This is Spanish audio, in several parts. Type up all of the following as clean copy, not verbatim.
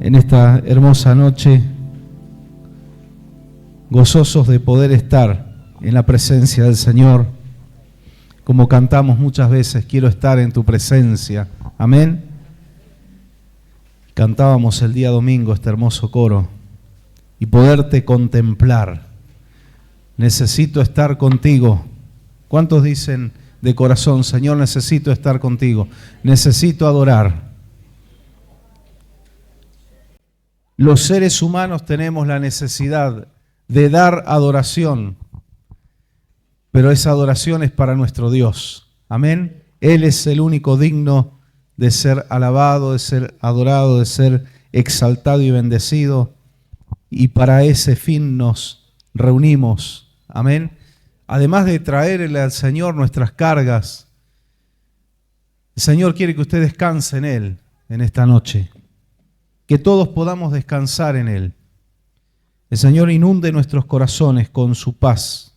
en esta hermosa noche, gozosos de poder estar en la presencia del Señor. Como cantamos muchas veces, quiero estar en tu presencia. Amén. Cantábamos el día domingo este hermoso coro. Y poderte contemplar. Necesito estar contigo. ¿Cuántos dicen de corazón, Señor, necesito estar contigo? Necesito adorar. Los seres humanos tenemos la necesidad de dar adoración, pero esa adoración es para nuestro Dios. Amén. Él es el único digno de ser alabado, de ser adorado, de ser exaltado y bendecido. Y para ese fin nos reunimos. Amén. Además de traerle al Señor nuestras cargas, el Señor quiere que usted descanse en Él en esta noche. Que todos podamos descansar en Él. El Señor inunde nuestros corazones con su paz.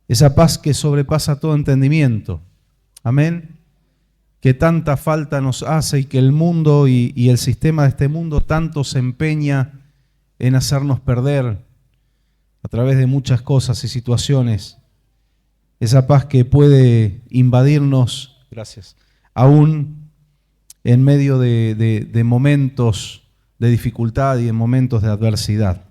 Esa paz que sobrepasa todo entendimiento. Amén. Que tanta falta nos hace y que el mundo y el sistema de este mundo tanto se empeña en hacernos perder a través de muchas cosas y situaciones. Esa paz que puede invadirnos, gracias, aún en medio de momentos de dificultad y en momentos de adversidad.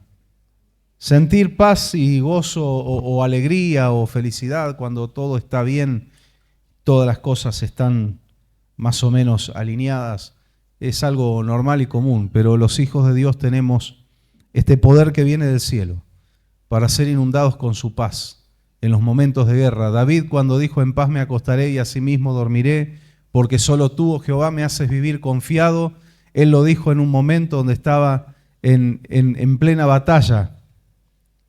Sentir paz y gozo o alegría o felicidad cuando todo está bien, todas las cosas están más o menos alineadas, es algo normal y común, pero los hijos de Dios tenemos este poder que viene del cielo para ser inundados con su paz en los momentos de guerra. David, cuando dijo: en paz me acostaré y asimismo dormiré, porque solo tú, oh Jehová, me haces vivir confiado, él lo dijo en un momento donde estaba en plena batalla,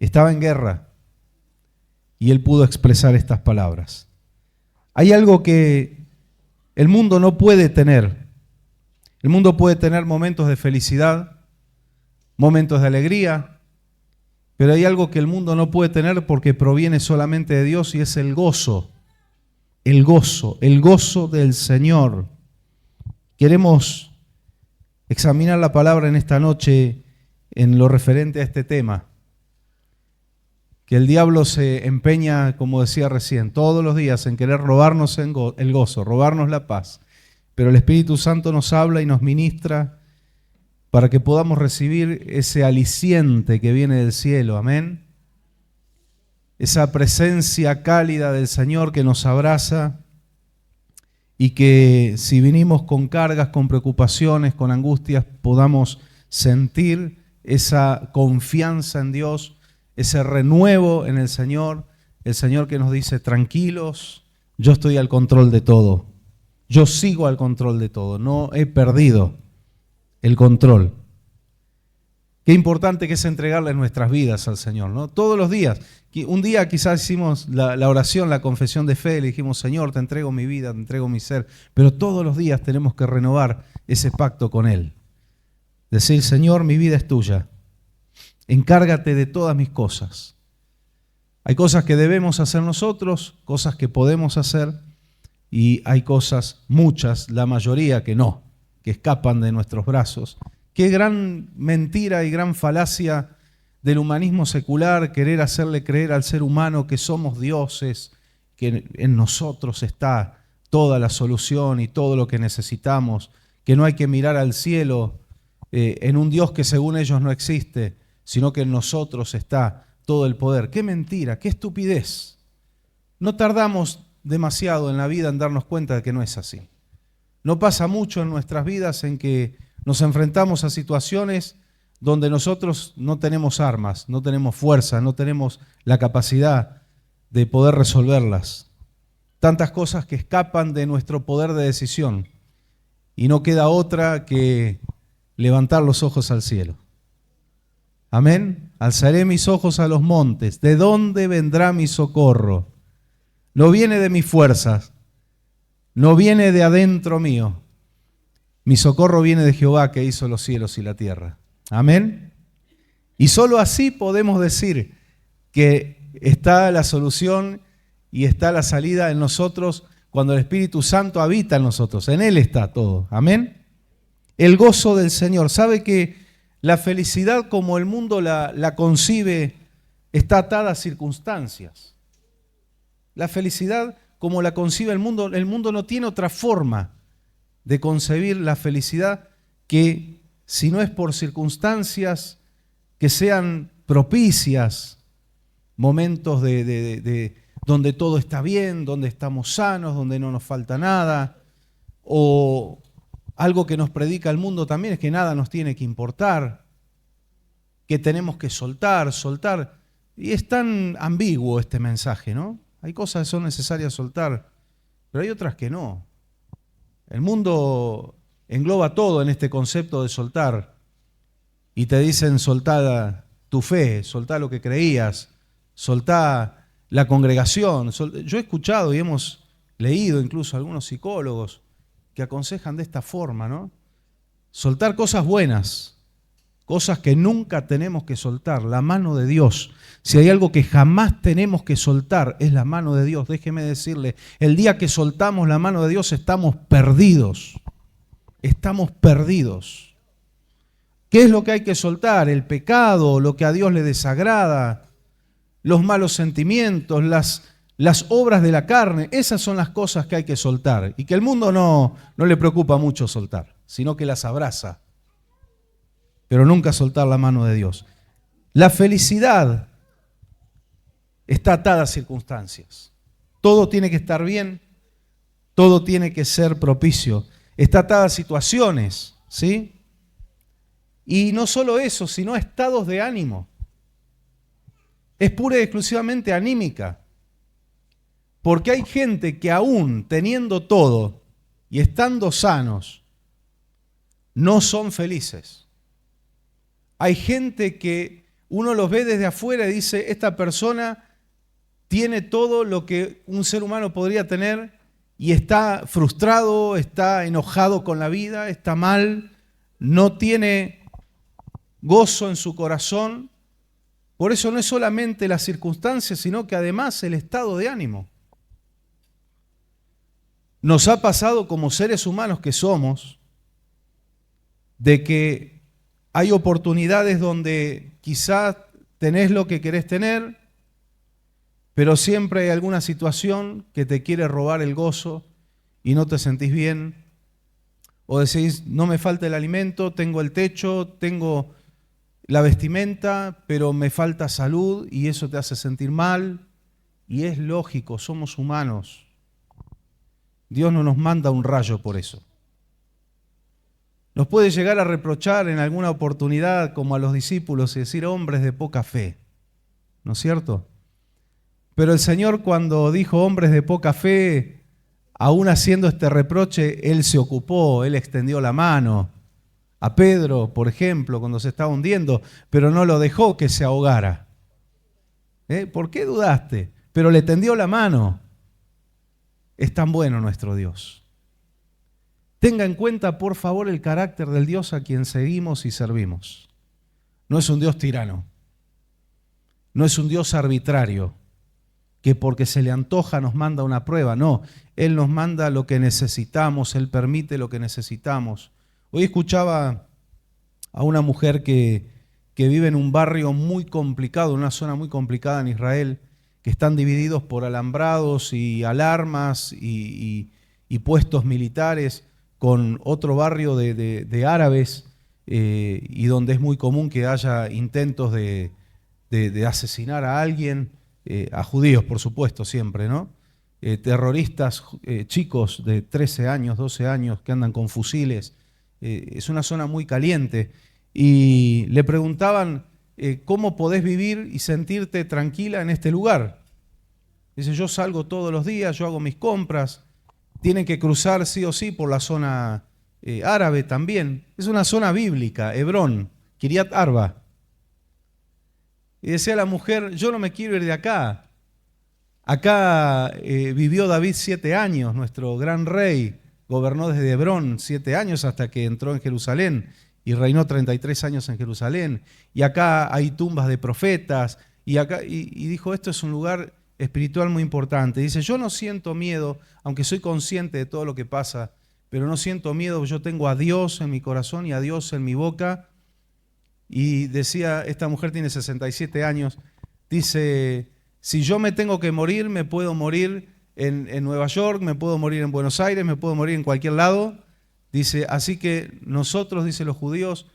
estaba en guerra, y él pudo expresar estas palabras. Hay algo que el mundo no puede tener. El mundo puede tener momentos de felicidad, momentos de alegría, pero hay algo que el mundo no puede tener porque proviene solamente de Dios, y es el gozo. El gozo del Señor. Queremos examinar la palabra en esta noche en lo referente a este tema. Que el diablo se empeña, como decía recién, todos los días en querer robarnos el gozo, robarnos la paz. Pero el Espíritu Santo nos habla y nos ministra para que podamos recibir ese aliciente que viene del cielo. Amén. Esa presencia cálida del Señor que nos abraza y que si vinimos con cargas, con preocupaciones, con angustias, podamos sentir esa confianza en Dios, ese renuevo en el Señor que nos dice: tranquilos, yo estoy al control de todo, yo sigo al control de todo, no he perdido el control. Qué importante que es entregarle nuestras vidas al Señor, ¿no? Todos los días. Un día quizás hicimos la oración, la confesión de fe, le dijimos: Señor, te entrego mi vida, te entrego mi ser. Pero todos los días tenemos que renovar ese pacto con Él. Decir: Señor, mi vida es tuya. Encárgate de todas mis cosas. Hay cosas que debemos hacer nosotros, cosas que podemos hacer, y hay cosas, muchas, la mayoría que no, que escapan de nuestros brazos. Qué gran mentira y gran falacia del humanismo secular, querer hacerle creer al ser humano que somos dioses, que en nosotros está toda la solución y todo lo que necesitamos, que no hay que mirar al cielo en un Dios que según ellos no existe, sino que en nosotros está todo el poder. ¡Qué mentira! ¡Qué estupidez! No tardamos demasiado en la vida en darnos cuenta de que no es así. No pasa mucho en nuestras vidas en que nos enfrentamos a situaciones donde nosotros no tenemos armas, no tenemos fuerza, no tenemos la capacidad de poder resolverlas. Tantas cosas que escapan de nuestro poder de decisión y no queda otra que levantar los ojos al cielo. Amén. Alzaré mis ojos a los montes. ¿De dónde vendrá mi socorro? No viene de mis fuerzas, no viene de adentro mío. Mi socorro viene de Jehová, que hizo los cielos y la tierra. Amén. Y solo así podemos decir que está la solución y está la salida en nosotros cuando el Espíritu Santo habita en nosotros. En Él está todo. Amén. El gozo del Señor. ¿Sabe que la felicidad como el mundo la concibe está atada a circunstancias? La felicidad como la concibe el mundo no tiene otra forma de concebir la felicidad que si no es por circunstancias que sean propicias, momentos donde todo está bien, donde estamos sanos, donde no nos falta nada, o algo que nos predica el mundo también es que nada nos tiene que importar, que tenemos que soltar. Y es tan ambiguo este mensaje, ¿no? Hay cosas que son necesarias soltar, pero hay otras que no. El mundo engloba todo en este concepto de soltar. Y te dicen soltá tu fe, soltá lo que creías, soltá la congregación. Yo he escuchado y hemos leído incluso algunos psicólogos que aconsejan de esta forma, ¿no? Soltar cosas buenas, cosas que nunca tenemos que soltar, la mano de Dios. Si hay algo que jamás tenemos que soltar, es la mano de Dios. Déjeme decirle, el día que soltamos la mano de Dios estamos perdidos. Estamos perdidos. ¿Qué es lo que hay que soltar? El pecado, lo que a Dios le desagrada, los malos sentimientos, las obras de la carne. Esas son las cosas que hay que soltar. Y que el mundo no le preocupa mucho soltar, sino que las abraza. Pero nunca soltar la mano de Dios. La felicidad está atada a circunstancias. Todo tiene que estar bien, todo tiene que ser propicio. Está atada a situaciones, ¿sí? Y no solo eso, sino a estados de ánimo. Es pura y exclusivamente anímica. Porque hay gente que aún teniendo todo y estando sanos, no son felices. Hay gente que uno los ve desde afuera y dice, esta persona tiene todo lo que un ser humano podría tener y está frustrado, está enojado con la vida, está mal, no tiene gozo en su corazón. Por eso no es solamente las circunstancias, sino que además el estado de ánimo. Nos ha pasado como seres humanos que somos, de que hay oportunidades donde quizás tenés lo que querés tener, pero siempre hay alguna situación que te quiere robar el gozo y no te sentís bien. O decís, no me falta el alimento, tengo el techo, tengo la vestimenta, pero me falta salud y eso te hace sentir mal. Y es lógico, somos humanos. Dios no nos manda un rayo por eso. Nos puede llegar a reprochar en alguna oportunidad, como a los discípulos, y decir hombres de poca fe, ¿no es cierto? Pero el Señor, cuando dijo hombres de poca fe, aún haciendo este reproche, Él se ocupó, Él extendió la mano a Pedro, por ejemplo, cuando se estaba hundiendo, pero no lo dejó que se ahogara. ¿Por qué dudaste? Pero le tendió la mano. Es tan bueno nuestro Dios. Tenga en cuenta, por favor, el carácter del Dios a quien seguimos y servimos. No es un Dios tirano. No es un Dios arbitrario, que porque se le antoja nos manda una prueba. No, Él nos manda lo que necesitamos, Él permite lo que necesitamos. Hoy escuchaba a una mujer que vive en un barrio muy complicado, en una zona muy complicada en Israel, que están divididos por alambrados y alarmas y puestos militares, con otro barrio de árabes, y donde es muy común que haya intentos de asesinar a alguien, a judíos por supuesto siempre, ¿no? Terroristas, chicos de 13 años, 12 años que andan con fusiles. Es una zona muy caliente. Y le preguntaban, ¿cómo podés vivir y sentirte tranquila en este lugar? Dice, yo salgo todos los días, yo hago mis compras. Tienen que cruzar sí o sí por la zona árabe también. Es una zona bíblica, Hebrón, Kiriat Arba. Y decía la mujer, yo no me quiero ir de acá. Acá vivió David 7 años, nuestro gran rey. Gobernó desde Hebrón 7 años hasta que entró en Jerusalén y reinó 33 años en Jerusalén. Y acá hay tumbas de profetas. Y dijo, esto es un lugar espiritual muy importante. Dice, yo no siento miedo, aunque soy consciente de todo lo que pasa, pero no siento miedo, yo tengo a Dios en mi corazón y a Dios en mi boca. Y decía, esta mujer tiene 67 años, dice, si yo me tengo que morir, me puedo morir en Nueva York, me puedo morir en Buenos Aires, me puedo morir en cualquier lado. Dice, así que nosotros, dice los judíos,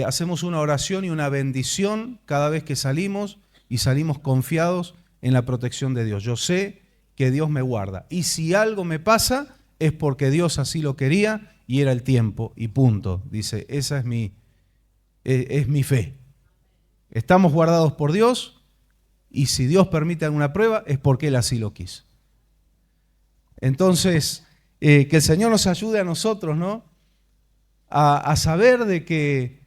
hacemos una oración y una bendición cada vez que salimos y salimos confiados en la protección de Dios. Yo sé que Dios me guarda. Y si algo me pasa, es porque Dios así lo quería y era el tiempo y punto. Dice, esa es mi fe. Estamos guardados por Dios y si Dios permite alguna prueba es porque Él así lo quiso. Entonces, que el Señor nos ayude a nosotros, ¿no? A saber de que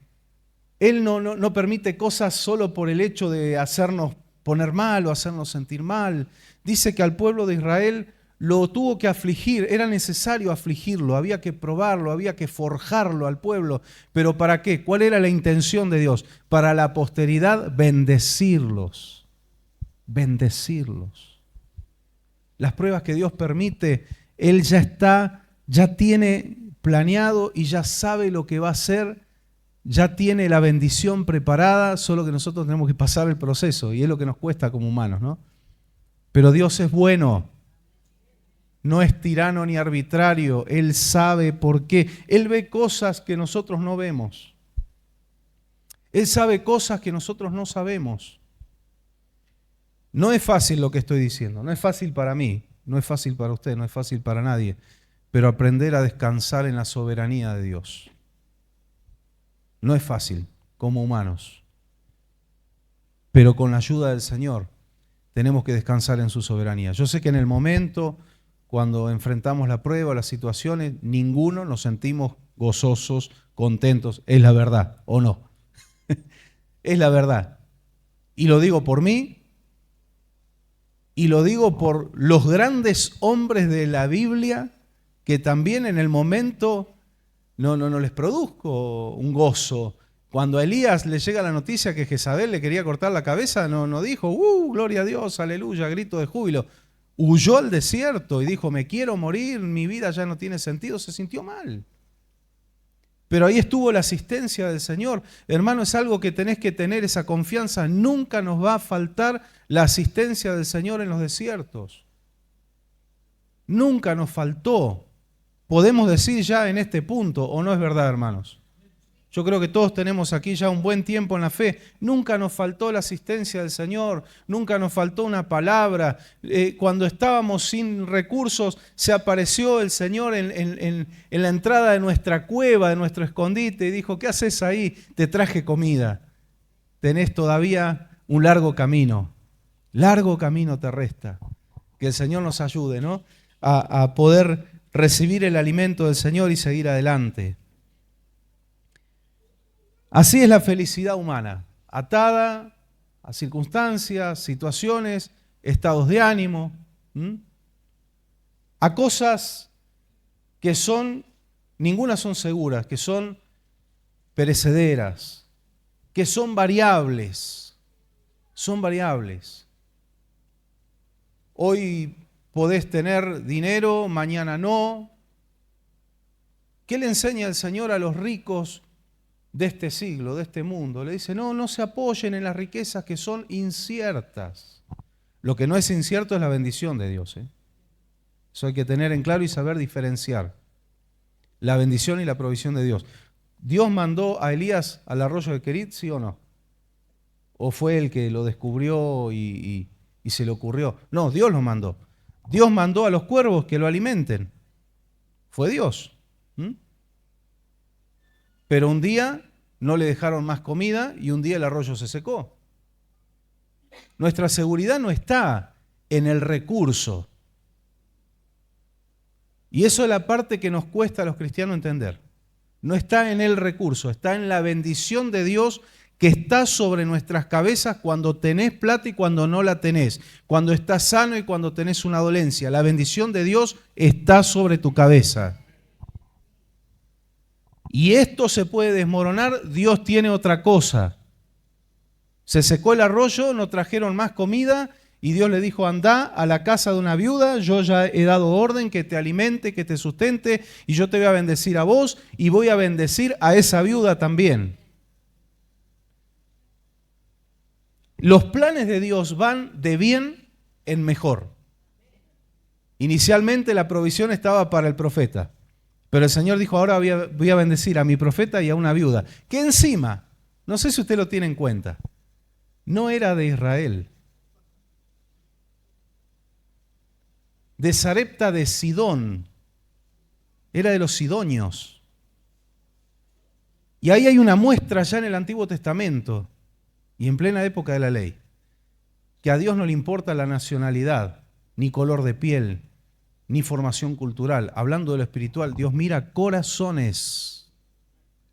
Él no permite cosas solo por el hecho de hacernos poner mal o hacernos sentir mal. Dice que al pueblo de Israel lo tuvo que afligir, era necesario afligirlo, había que probarlo, había que forjarlo al pueblo. ¿Pero para qué? ¿Cuál era la intención de Dios? Para la posteridad, bendecirlos. Bendecirlos. Las pruebas que Dios permite, Él ya tiene planeado y ya sabe lo que va a hacer, ya tiene la bendición preparada, solo que nosotros tenemos que pasar el proceso y es lo que nos cuesta como humanos, ¿no? Pero Dios es bueno. No es tirano ni arbitrario, Él sabe por qué. Él ve cosas que nosotros no vemos. Él sabe cosas que nosotros no sabemos. No es fácil lo que estoy diciendo, no es fácil para mí, no es fácil para usted, no es fácil para nadie, pero aprender a descansar en la soberanía de Dios. No es fácil como humanos, pero con la ayuda del Señor tenemos que descansar en su soberanía. Yo sé que en el momento, cuando enfrentamos la prueba, las situaciones, ninguno nos sentimos gozosos, contentos. Es la verdad, ¿o no? Es la verdad. Y lo digo por mí, y lo digo por los grandes hombres de la Biblia, que también en el momento no les produzco un gozo. Cuando a Elías le llega la noticia que Jezabel le quería cortar la cabeza, no dijo, gloria a Dios, aleluya, grito de júbilo. Huyó al desierto y dijo, me quiero morir, mi vida ya no tiene sentido, se sintió mal. Pero ahí estuvo la asistencia del Señor. Hermano, es algo que tenés que tener esa confianza. Nunca nos va a faltar la asistencia del Señor en los desiertos. Nunca nos faltó. Podemos decir ya en este punto, ¿o no es verdad, hermanos? Yo creo que todos tenemos aquí ya un buen tiempo en la fe. Nunca nos faltó la asistencia del Señor, nunca nos faltó una palabra. Cuando estábamos sin recursos, se apareció el Señor en la entrada de nuestra cueva, de nuestro escondite, y dijo, ¿qué haces ahí? Te traje comida. Tenés todavía un largo camino te resta. Que el Señor nos ayude, ¿no? A poder recibir el alimento del Señor y seguir adelante. Así es la felicidad humana, atada a circunstancias, situaciones, estados de ánimo, a cosas que ninguna son seguras, que son perecederas, que son variables. Hoy podés tener dinero, mañana no. ¿Qué le enseña el Señor a los ricos de este siglo, de este mundo? Le dice, no se apoyen en las riquezas que son inciertas. Lo que no es incierto es la bendición de Dios. Eso hay que tener en claro y saber diferenciar. La bendición y la provisión de Dios. ¿Dios mandó a Elías al arroyo de Querit, sí o no? ¿O fue el que lo descubrió y se le ocurrió? No, Dios lo mandó. Dios mandó a los cuervos que lo alimenten. Fue Dios. Pero un día no le dejaron más comida y un día el arroyo se secó. Nuestra seguridad no está en el recurso. Y eso es la parte que nos cuesta a los cristianos entender. No está en el recurso, está en la bendición de Dios que está sobre nuestras cabezas cuando tenés plata y cuando no la tenés, cuando estás sano y cuando tenés una dolencia. La bendición de Dios está sobre tu cabeza. Y esto se puede desmoronar, Dios tiene otra cosa. Se secó el arroyo, no trajeron más comida y Dios le dijo, anda a la casa de una viuda, yo ya he dado orden que te alimente, que te sustente, y yo te voy a bendecir a vos y voy a bendecir a esa viuda también. Los planes de Dios van de bien en mejor. Inicialmente la provisión estaba para el profeta, pero el Señor dijo, ahora voy a bendecir a mi profeta y a una viuda, que encima, no sé si usted lo tiene en cuenta, no era de Israel. De Sarepta de Sidón, era de los sidonios. Y ahí hay una muestra ya en el Antiguo Testamento y en plena época de la ley, que a Dios no le importa la nacionalidad, ni color de piel, ni formación cultural. Hablando de lo espiritual, Dios mira corazones.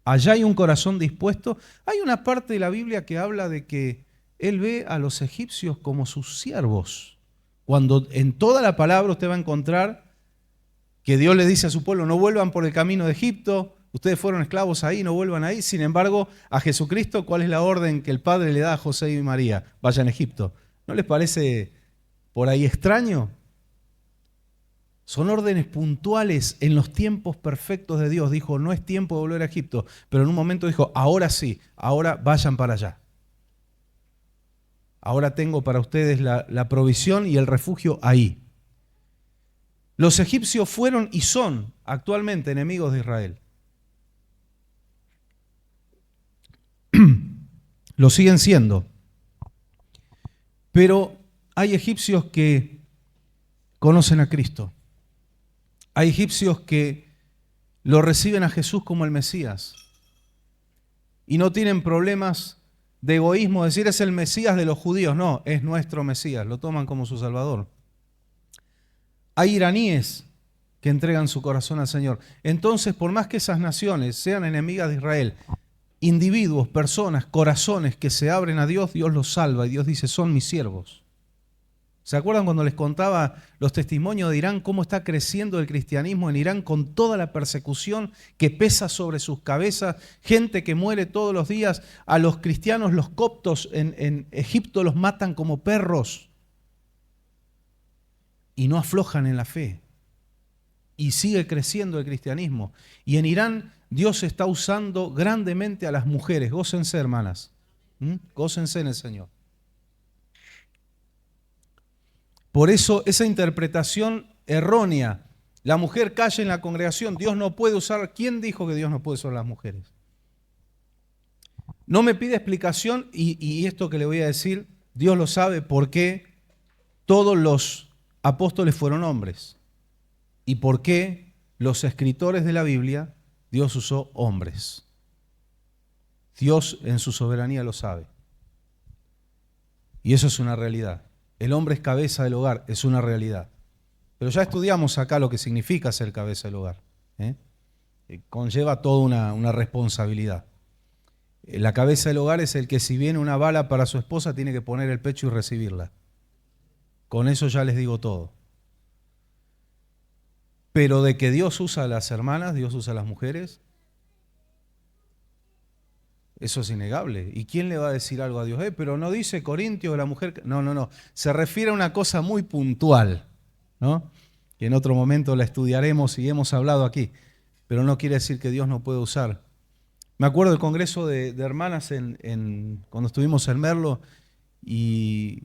Allá hay un corazón dispuesto. Hay una parte de la Biblia que habla de que Él ve a los egipcios como sus siervos. Cuando en toda la palabra usted va a encontrar que Dios le dice a su pueblo, no vuelvan por el camino de Egipto, ustedes fueron esclavos ahí, no vuelvan ahí. Sin embargo, a Jesucristo, ¿cuál es la orden que el Padre le da a José y María? Vayan a Egipto. ¿No les parece por ahí extraño? Son órdenes puntuales en los tiempos perfectos de Dios. Dijo, no es tiempo de volver a Egipto, pero en un momento dijo, ahora sí, ahora vayan para allá. Ahora tengo para ustedes la provisión y el refugio ahí. Los egipcios fueron y son actualmente enemigos de Israel. Lo siguen siendo. Pero hay egipcios que conocen a Cristo. Hay egipcios que lo reciben a Jesús como el Mesías y no tienen problemas de egoísmo, decir es el Mesías de los judíos. No, es nuestro Mesías, lo toman como su Salvador. Hay iraníes que entregan su corazón al Señor. Entonces, por más que esas naciones sean enemigas de Israel, individuos, personas, corazones que se abren a Dios, Dios los salva y Dios dice, son mis siervos. ¿Se acuerdan cuando les contaba los testimonios de Irán, cómo está creciendo el cristianismo en Irán con toda la persecución que pesa sobre sus cabezas? Gente que muere todos los días. A los cristianos, los coptos en Egipto los matan como perros. Y no aflojan en la fe. Y sigue creciendo el cristianismo. Y en Irán Dios está usando grandemente a las mujeres. Gócense, hermanas. Gócense en el Señor. Por eso esa interpretación errónea, la mujer calla en la congregación, Dios no puede usar. ¿Quién dijo que Dios no puede usar a las mujeres? No me pide explicación y esto que le voy a decir, Dios lo sabe por qué todos los apóstoles fueron hombres y por qué los escritores de la Biblia Dios usó hombres. Dios en su soberanía lo sabe. Y eso es una realidad. El hombre es cabeza del hogar, es una realidad. Pero ya estudiamos acá lo que significa ser cabeza del hogar. Conlleva toda una responsabilidad. La cabeza del hogar es el que si viene una bala para su esposa tiene que poner el pecho y recibirla. Con eso ya les digo todo. Pero de que Dios usa a las hermanas, Dios usa a las mujeres, eso es innegable. ¿Y quién le va a decir algo a Dios? Pero no dice Corintios, la mujer... No. Se refiere a una cosa muy puntual, ¿no? Que en otro momento la estudiaremos y hemos hablado aquí. Pero no quiere decir que Dios no puede usar. Me acuerdo del congreso de hermanas cuando estuvimos en Merlo y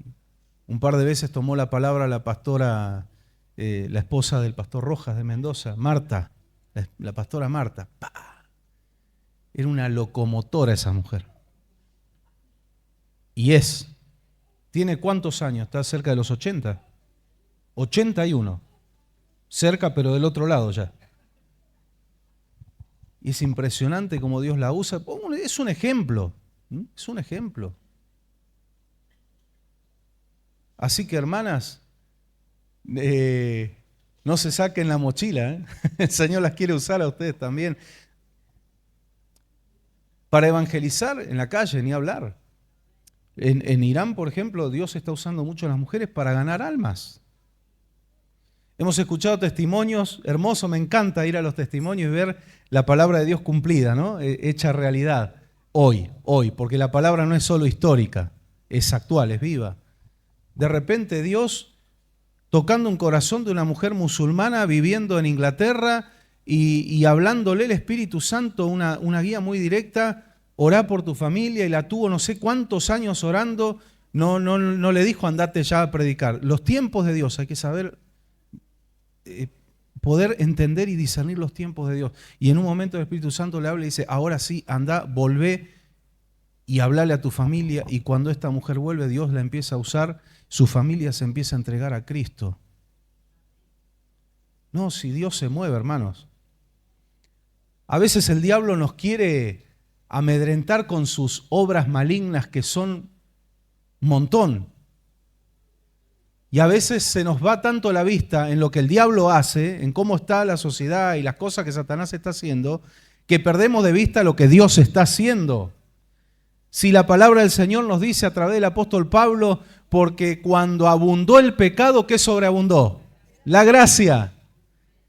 un par de veces tomó la palabra la pastora, la esposa del pastor Rojas de Mendoza, Marta, la pastora Marta. ¡Pah! Era una locomotora esa mujer. Y ¿tiene cuántos años? Está cerca de los 80. 81. Cerca, pero del otro lado ya. Y es impresionante cómo Dios la usa. Es un ejemplo. Es un ejemplo. Así que, hermanas, no se saquen la mochila. El Señor las quiere usar a ustedes también. Para evangelizar en la calle, ni hablar. En Irán, por ejemplo, Dios está usando mucho a las mujeres para ganar almas. Hemos escuchado testimonios hermosos, me encanta ir a los testimonios y ver la palabra de Dios cumplida, ¿no? Hecha realidad, hoy, porque la palabra no es solo histórica, es actual, es viva. De repente Dios tocando un corazón de una mujer musulmana viviendo en Inglaterra y hablándole el Espíritu Santo, una guía muy directa, orá por tu familia, y la tuvo no sé cuántos años orando. No le dijo andate ya a predicar. Los tiempos de Dios, hay que saber poder entender y discernir los tiempos de Dios. Y en un momento el Espíritu Santo le habla y dice, ahora sí, anda, volvé y hablale a tu familia. Y cuando esta mujer vuelve, Dios la empieza a usar, su familia se empieza a entregar a Cristo. No, si Dios se mueve, hermanos. A veces el diablo nos quiere amedrentar con sus obras malignas, que son un montón. Y a veces se nos va tanto la vista en lo que el diablo hace, en cómo está la sociedad y las cosas que Satanás está haciendo, que perdemos de vista lo que Dios está haciendo. Si la palabra del Señor nos dice a través del apóstol Pablo, porque cuando abundó el pecado, ¿qué sobreabundó? La gracia.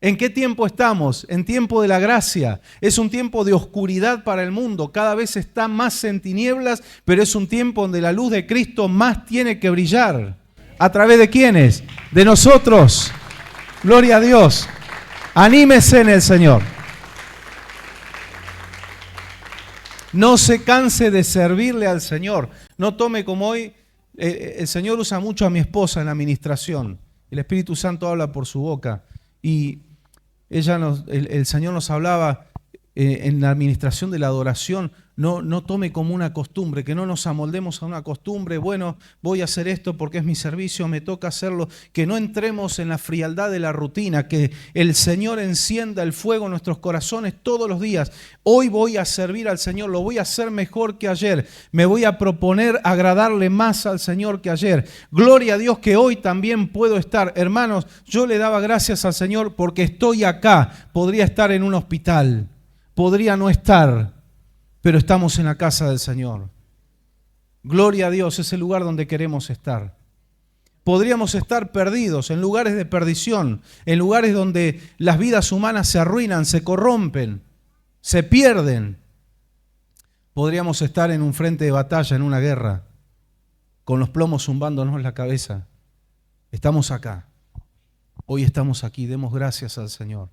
¿En qué tiempo estamos? En tiempo de la gracia. Es un tiempo de oscuridad para el mundo. Cada vez está más en tinieblas, pero es un tiempo donde la luz de Cristo más tiene que brillar. ¿A través de quiénes? De nosotros. Gloria a Dios. Anímese en el Señor. No se canse de servirle al Señor. No tome como hoy, el Señor usa mucho a mi esposa en la administración. El Espíritu Santo habla por su boca. Y el Señor nos hablaba en la administración de la adoración. No tome como una costumbre, que no nos amoldemos a una costumbre. Bueno, voy a hacer esto porque es mi servicio, me toca hacerlo. Que no entremos en la frialdad de la rutina, que el Señor encienda el fuego en nuestros corazones todos los días. Hoy voy a servir al Señor, lo voy a hacer mejor que ayer. Me voy a proponer agradarle más al Señor que ayer. Gloria a Dios que hoy también puedo estar. Hermanos, yo le daba gracias al Señor porque estoy acá. Podría estar en un hospital, podría no estar, pero estamos en la casa del Señor. Gloria a Dios, es el lugar donde queremos estar. Podríamos estar perdidos en lugares de perdición, en lugares donde las vidas humanas se arruinan, se corrompen, se pierden. Podríamos estar en un frente de batalla, en una guerra, con los plomos zumbándonos la cabeza. Estamos acá. Hoy estamos aquí, demos gracias al Señor.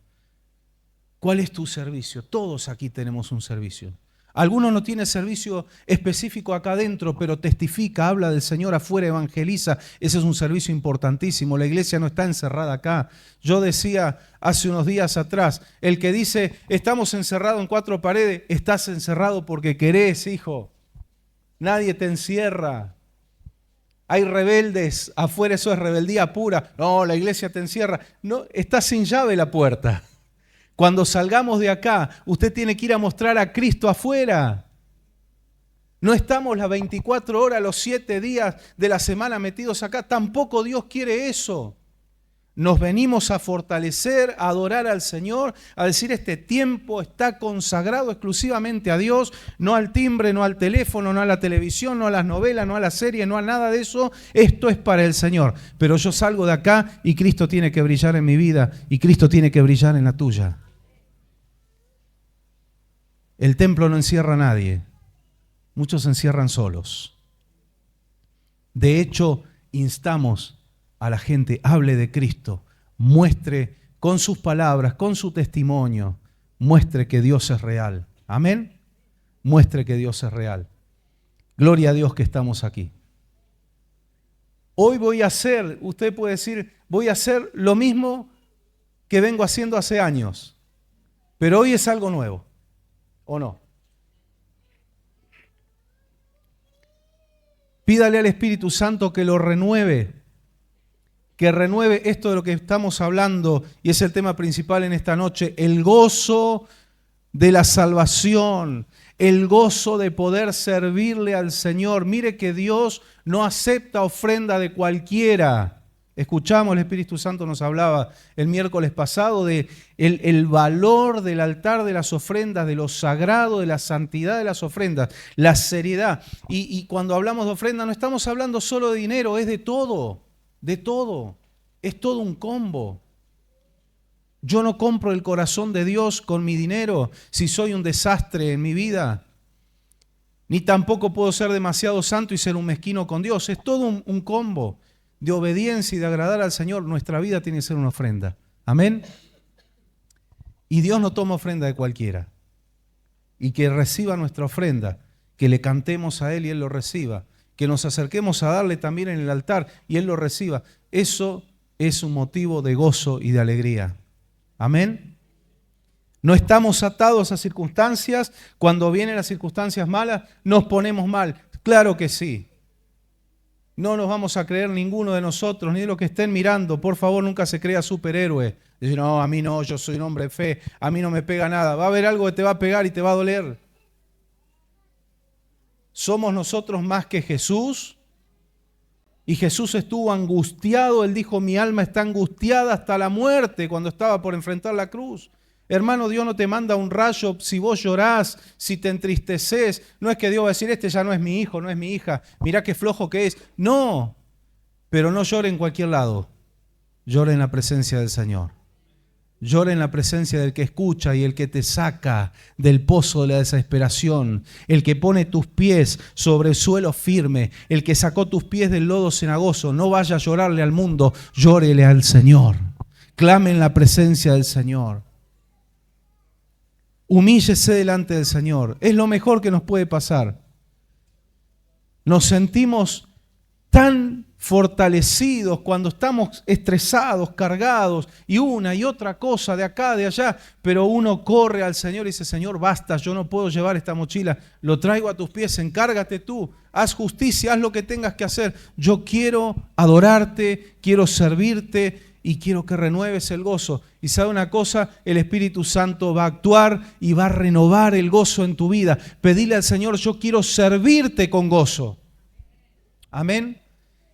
¿Cuál es tu servicio? Todos aquí tenemos un servicio. Algunos no tienen servicio específico acá adentro, pero testifica, habla del Señor afuera, evangeliza. Ese es un servicio importantísimo. La iglesia no está encerrada acá. Yo decía hace unos días atrás, el que dice, estamos encerrados en cuatro paredes, estás encerrado porque querés, hijo. Nadie te encierra. Hay rebeldes, afuera eso es rebeldía pura. No, la iglesia te encierra. No, está sin llave la puerta. Cuando salgamos de acá, usted tiene que ir a mostrar a Cristo afuera. No estamos las 24 horas, los 7 días de la semana metidos acá. Tampoco Dios quiere eso. Nos venimos a fortalecer, a adorar al Señor, a decir este tiempo está consagrado exclusivamente a Dios, no al timbre, no al teléfono, no a la televisión, no a las novelas, no a la serie, no a nada de eso. Esto es para el Señor. Pero yo salgo de acá y Cristo tiene que brillar en mi vida y Cristo tiene que brillar en la tuya. El templo no encierra a nadie. Muchos se encierran solos. De hecho, instamos a la gente, hable de Cristo, muestre con sus palabras, con su testimonio, muestre que Dios es real. Amén. Muestre que Dios es real. Gloria a Dios que estamos aquí. Hoy voy a hacer, usted puede decir, voy a hacer lo mismo que vengo haciendo hace años, pero hoy es algo nuevo, ¿o no? Pídale al Espíritu Santo que lo renueve, que renueve esto de lo que estamos hablando, y es el tema principal en esta noche, el gozo de la salvación, el gozo de poder servirle al Señor. Mire que Dios no acepta ofrenda de cualquiera. Escuchamos, el Espíritu Santo nos hablaba el miércoles pasado de el valor del altar de las ofrendas, de lo sagrado, de la santidad de las ofrendas, la seriedad. Y cuando hablamos de ofrenda no estamos hablando solo de dinero, es de todo, es todo un combo. Yo no compro el corazón de Dios con mi dinero si soy un desastre en mi vida, ni tampoco puedo ser demasiado santo y ser un mezquino con Dios. Es todo un combo. de obediencia y de agradar al Señor, nuestra vida tiene que ser una ofrenda. Amén. Y Dios no toma ofrenda de cualquiera. Y que reciba nuestra ofrenda, que le cantemos a Él y Él lo reciba, que nos acerquemos a darle también en el altar y Él lo reciba. Eso es un motivo de gozo y de alegría. Amén. No estamos atados a circunstancias. Cuando vienen las circunstancias malas, nos ponemos mal. Claro que sí. No nos vamos a creer ninguno de nosotros, ni de los que estén mirando. Por favor, nunca se crea superhéroe. Dice, no, a mí no, yo soy un hombre de fe, a mí no me pega nada. Va a haber algo que te va a pegar y te va a doler. ¿Somos nosotros más que Jesús? Y Jesús estuvo angustiado. Él dijo, mi alma está angustiada hasta la muerte cuando estaba por enfrentar la cruz. Hermano, Dios no te manda un rayo si vos llorás, si te entristeces. No es que Dios va a decir, este ya no es mi hijo, no es mi hija. Mirá qué flojo que es. No, pero no llore en cualquier lado. Llore en la presencia del Señor. Llora en la presencia del que escucha y el que te saca del pozo de la desesperación, el que pone tus pies sobre el suelo firme, el que sacó tus pies del lodo cenagoso. No vaya a llorarle al mundo, llórele al Señor. Clame en la presencia del Señor. Humíllese delante del Señor. Es lo mejor que nos puede pasar. Nos sentimos tan fortalecidos cuando estamos estresados, cargados, y una y otra cosa de acá, de allá, pero uno corre al Señor y dice, Señor, basta, yo no puedo llevar esta mochila, lo traigo a tus pies, encárgate tú, haz justicia, haz lo que tengas que hacer. Yo quiero adorarte, quiero servirte y quiero que renueves el gozo. Y sabe una cosa, el Espíritu Santo va a actuar y va a renovar el gozo en tu vida. Pedile al Señor, yo quiero servirte con gozo. Amén.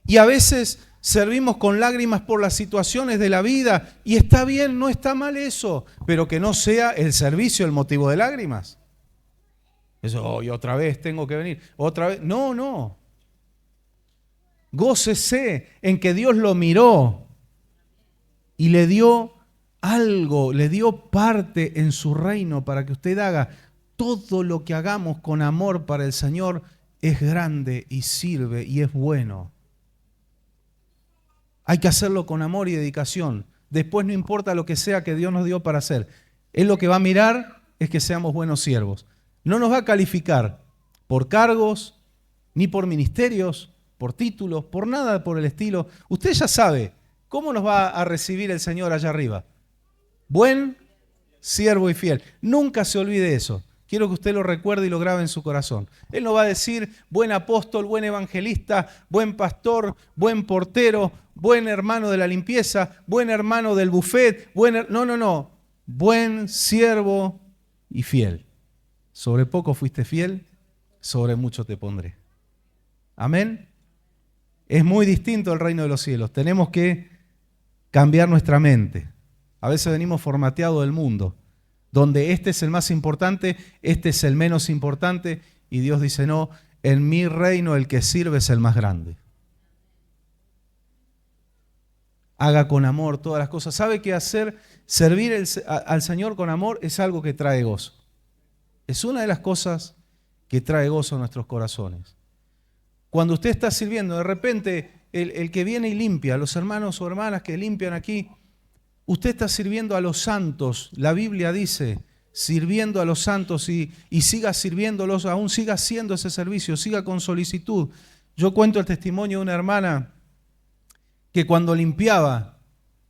Y a veces servimos con lágrimas por las situaciones de la vida y está bien, no está mal eso, pero que no sea el servicio el motivo de lágrimas. Eso, y otra vez tengo que venir, otra vez. No, no. Gócese en que Dios lo miró y le dio algo, le dio parte en su reino para que usted haga. Todo lo que hagamos con amor para el Señor es grande y sirve y es bueno. Hay que hacerlo con amor y dedicación. Después no importa lo que sea que Dios nos dio para hacer. Él lo que va a mirar es que seamos buenos siervos. No nos va a calificar por cargos, ni por ministerios, por títulos, por nada por el estilo. Usted ya sabe cómo nos va a recibir el Señor allá arriba. Buen siervo y fiel. Nunca se olvide eso. Quiero que usted lo recuerde y lo grabe en su corazón. Él no va a decir buen apóstol, buen evangelista, buen pastor, buen portero, buen hermano de la limpieza, buen hermano del buffet. No. Buen siervo y fiel. Sobre poco fuiste fiel, sobre mucho te pondré. Amén. Es muy distinto el reino de los cielos. Tenemos que cambiar nuestra mente. A veces venimos formateados del mundo, donde este es el más importante, este es el menos importante, y Dios dice, no, en mi reino el que sirve es el más grande. Haga con amor todas las cosas. ¿Sabe qué hacer? Servir al Señor con amor es algo que trae gozo. Es una de las cosas que trae gozo a nuestros corazones. Cuando usted está sirviendo, de repente el que viene y limpia, los hermanos o hermanas que limpian aquí, usted está sirviendo a los santos. La Biblia dice, sirviendo a los santos y siga sirviéndolos, aún siga haciendo ese servicio, siga con solicitud. Yo cuento el testimonio de una hermana que cuando limpiaba,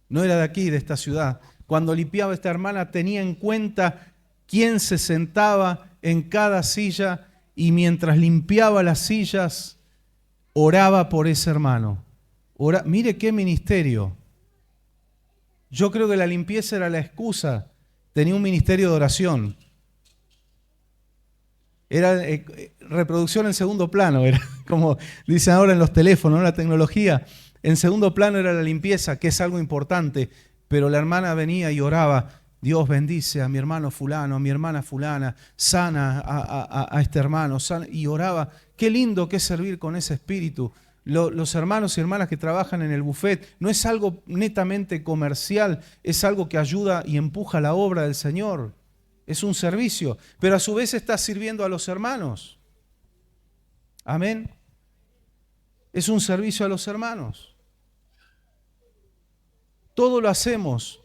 no era de aquí, de esta ciudad, cuando limpiaba esta hermana tenía en cuenta quién se sentaba en cada silla y mientras limpiaba las sillas, oraba por ese hermano. Mire qué ministerio. Yo creo que la limpieza era la excusa. Tenía un ministerio de oración. Era reproducción en segundo plano, era como dicen ahora en los teléfonos, la tecnología. En segundo plano era la limpieza, que es algo importante, pero la hermana venía y oraba, Dios bendice a mi hermano fulano, a mi hermana fulana, sana a este hermano, sana, y oraba. Qué lindo que es servir con ese espíritu. Los hermanos y hermanas que trabajan en el buffet no es algo netamente comercial, es algo que ayuda y empuja la obra del Señor. Es un servicio, pero a su vez está sirviendo a los hermanos. Amén. Es un servicio a los hermanos. todo lo hacemos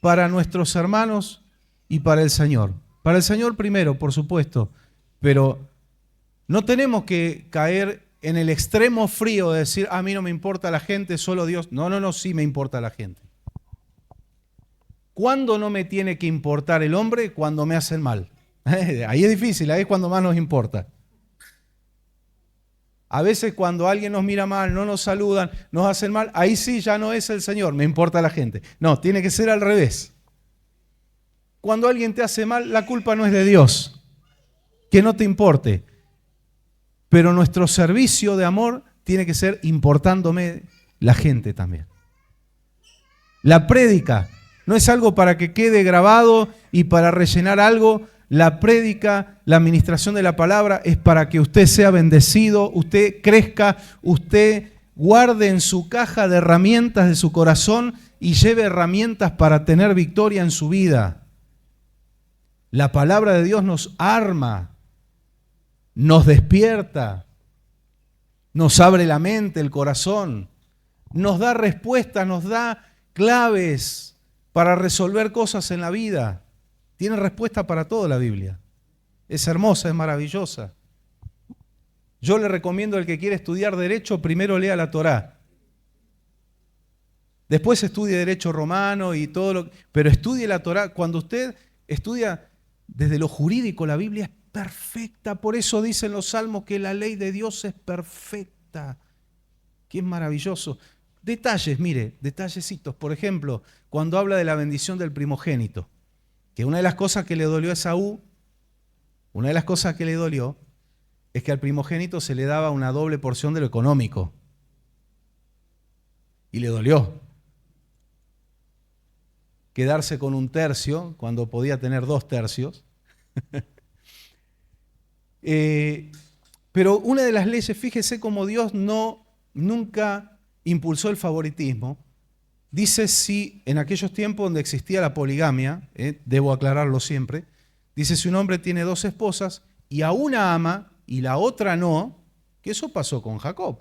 para nuestros hermanos y para el Señor. Para el Señor primero, por supuesto, pero no tenemos que caer en el extremo frío de decir, a mí no me importa la gente, solo Dios. No, sí me importa la gente. ¿Cuándo no me tiene que importar el hombre? Cuando me hacen mal. Ahí es difícil, ahí es cuando más nos importa. A veces cuando alguien nos mira mal, no nos saludan, nos hacen mal, ahí sí ya no es el Señor, me importa la gente. No, tiene que ser al revés. Cuando alguien te hace mal, la culpa no es de Dios, que no te importe. Pero nuestro servicio de amor tiene que ser importándome la gente también. La prédica no es algo para que quede grabado y para rellenar algo. La prédica, la administración de la palabra es para que usted sea bendecido, usted crezca, usted guarde en su caja de herramientas de su corazón y lleve herramientas para tener victoria en su vida. La palabra de Dios nos arma, nos despierta, nos abre la mente, el corazón, nos da respuestas, nos da claves para resolver cosas en la vida. Tiene respuesta para todo la Biblia. Es hermosa, es maravillosa. Yo le recomiendo al que quiere estudiar Derecho, primero lea la Torá. Después estudie Derecho Romano y todo lo... Pero estudie la Torá. Cuando usted estudia desde lo jurídico, la Biblia es perfecta. Por eso dicen los salmos que la ley de Dios es perfecta. Qué maravilloso. Detalles, mire, detallecitos. Por ejemplo, cuando habla de la bendición del primogénito, que una de las cosas que le dolió a Esaú, es que al primogénito se le daba una doble porción de lo económico. Y le dolió quedarse con un tercio cuando podía tener 2 tercios. Pero una de las leyes, fíjese cómo Dios nunca impulsó el favoritismo. Dice si en aquellos tiempos donde existía la poligamia, debo aclararlo siempre, dice si un hombre tiene 2 esposas y a una ama y la otra no, que eso pasó con Jacob,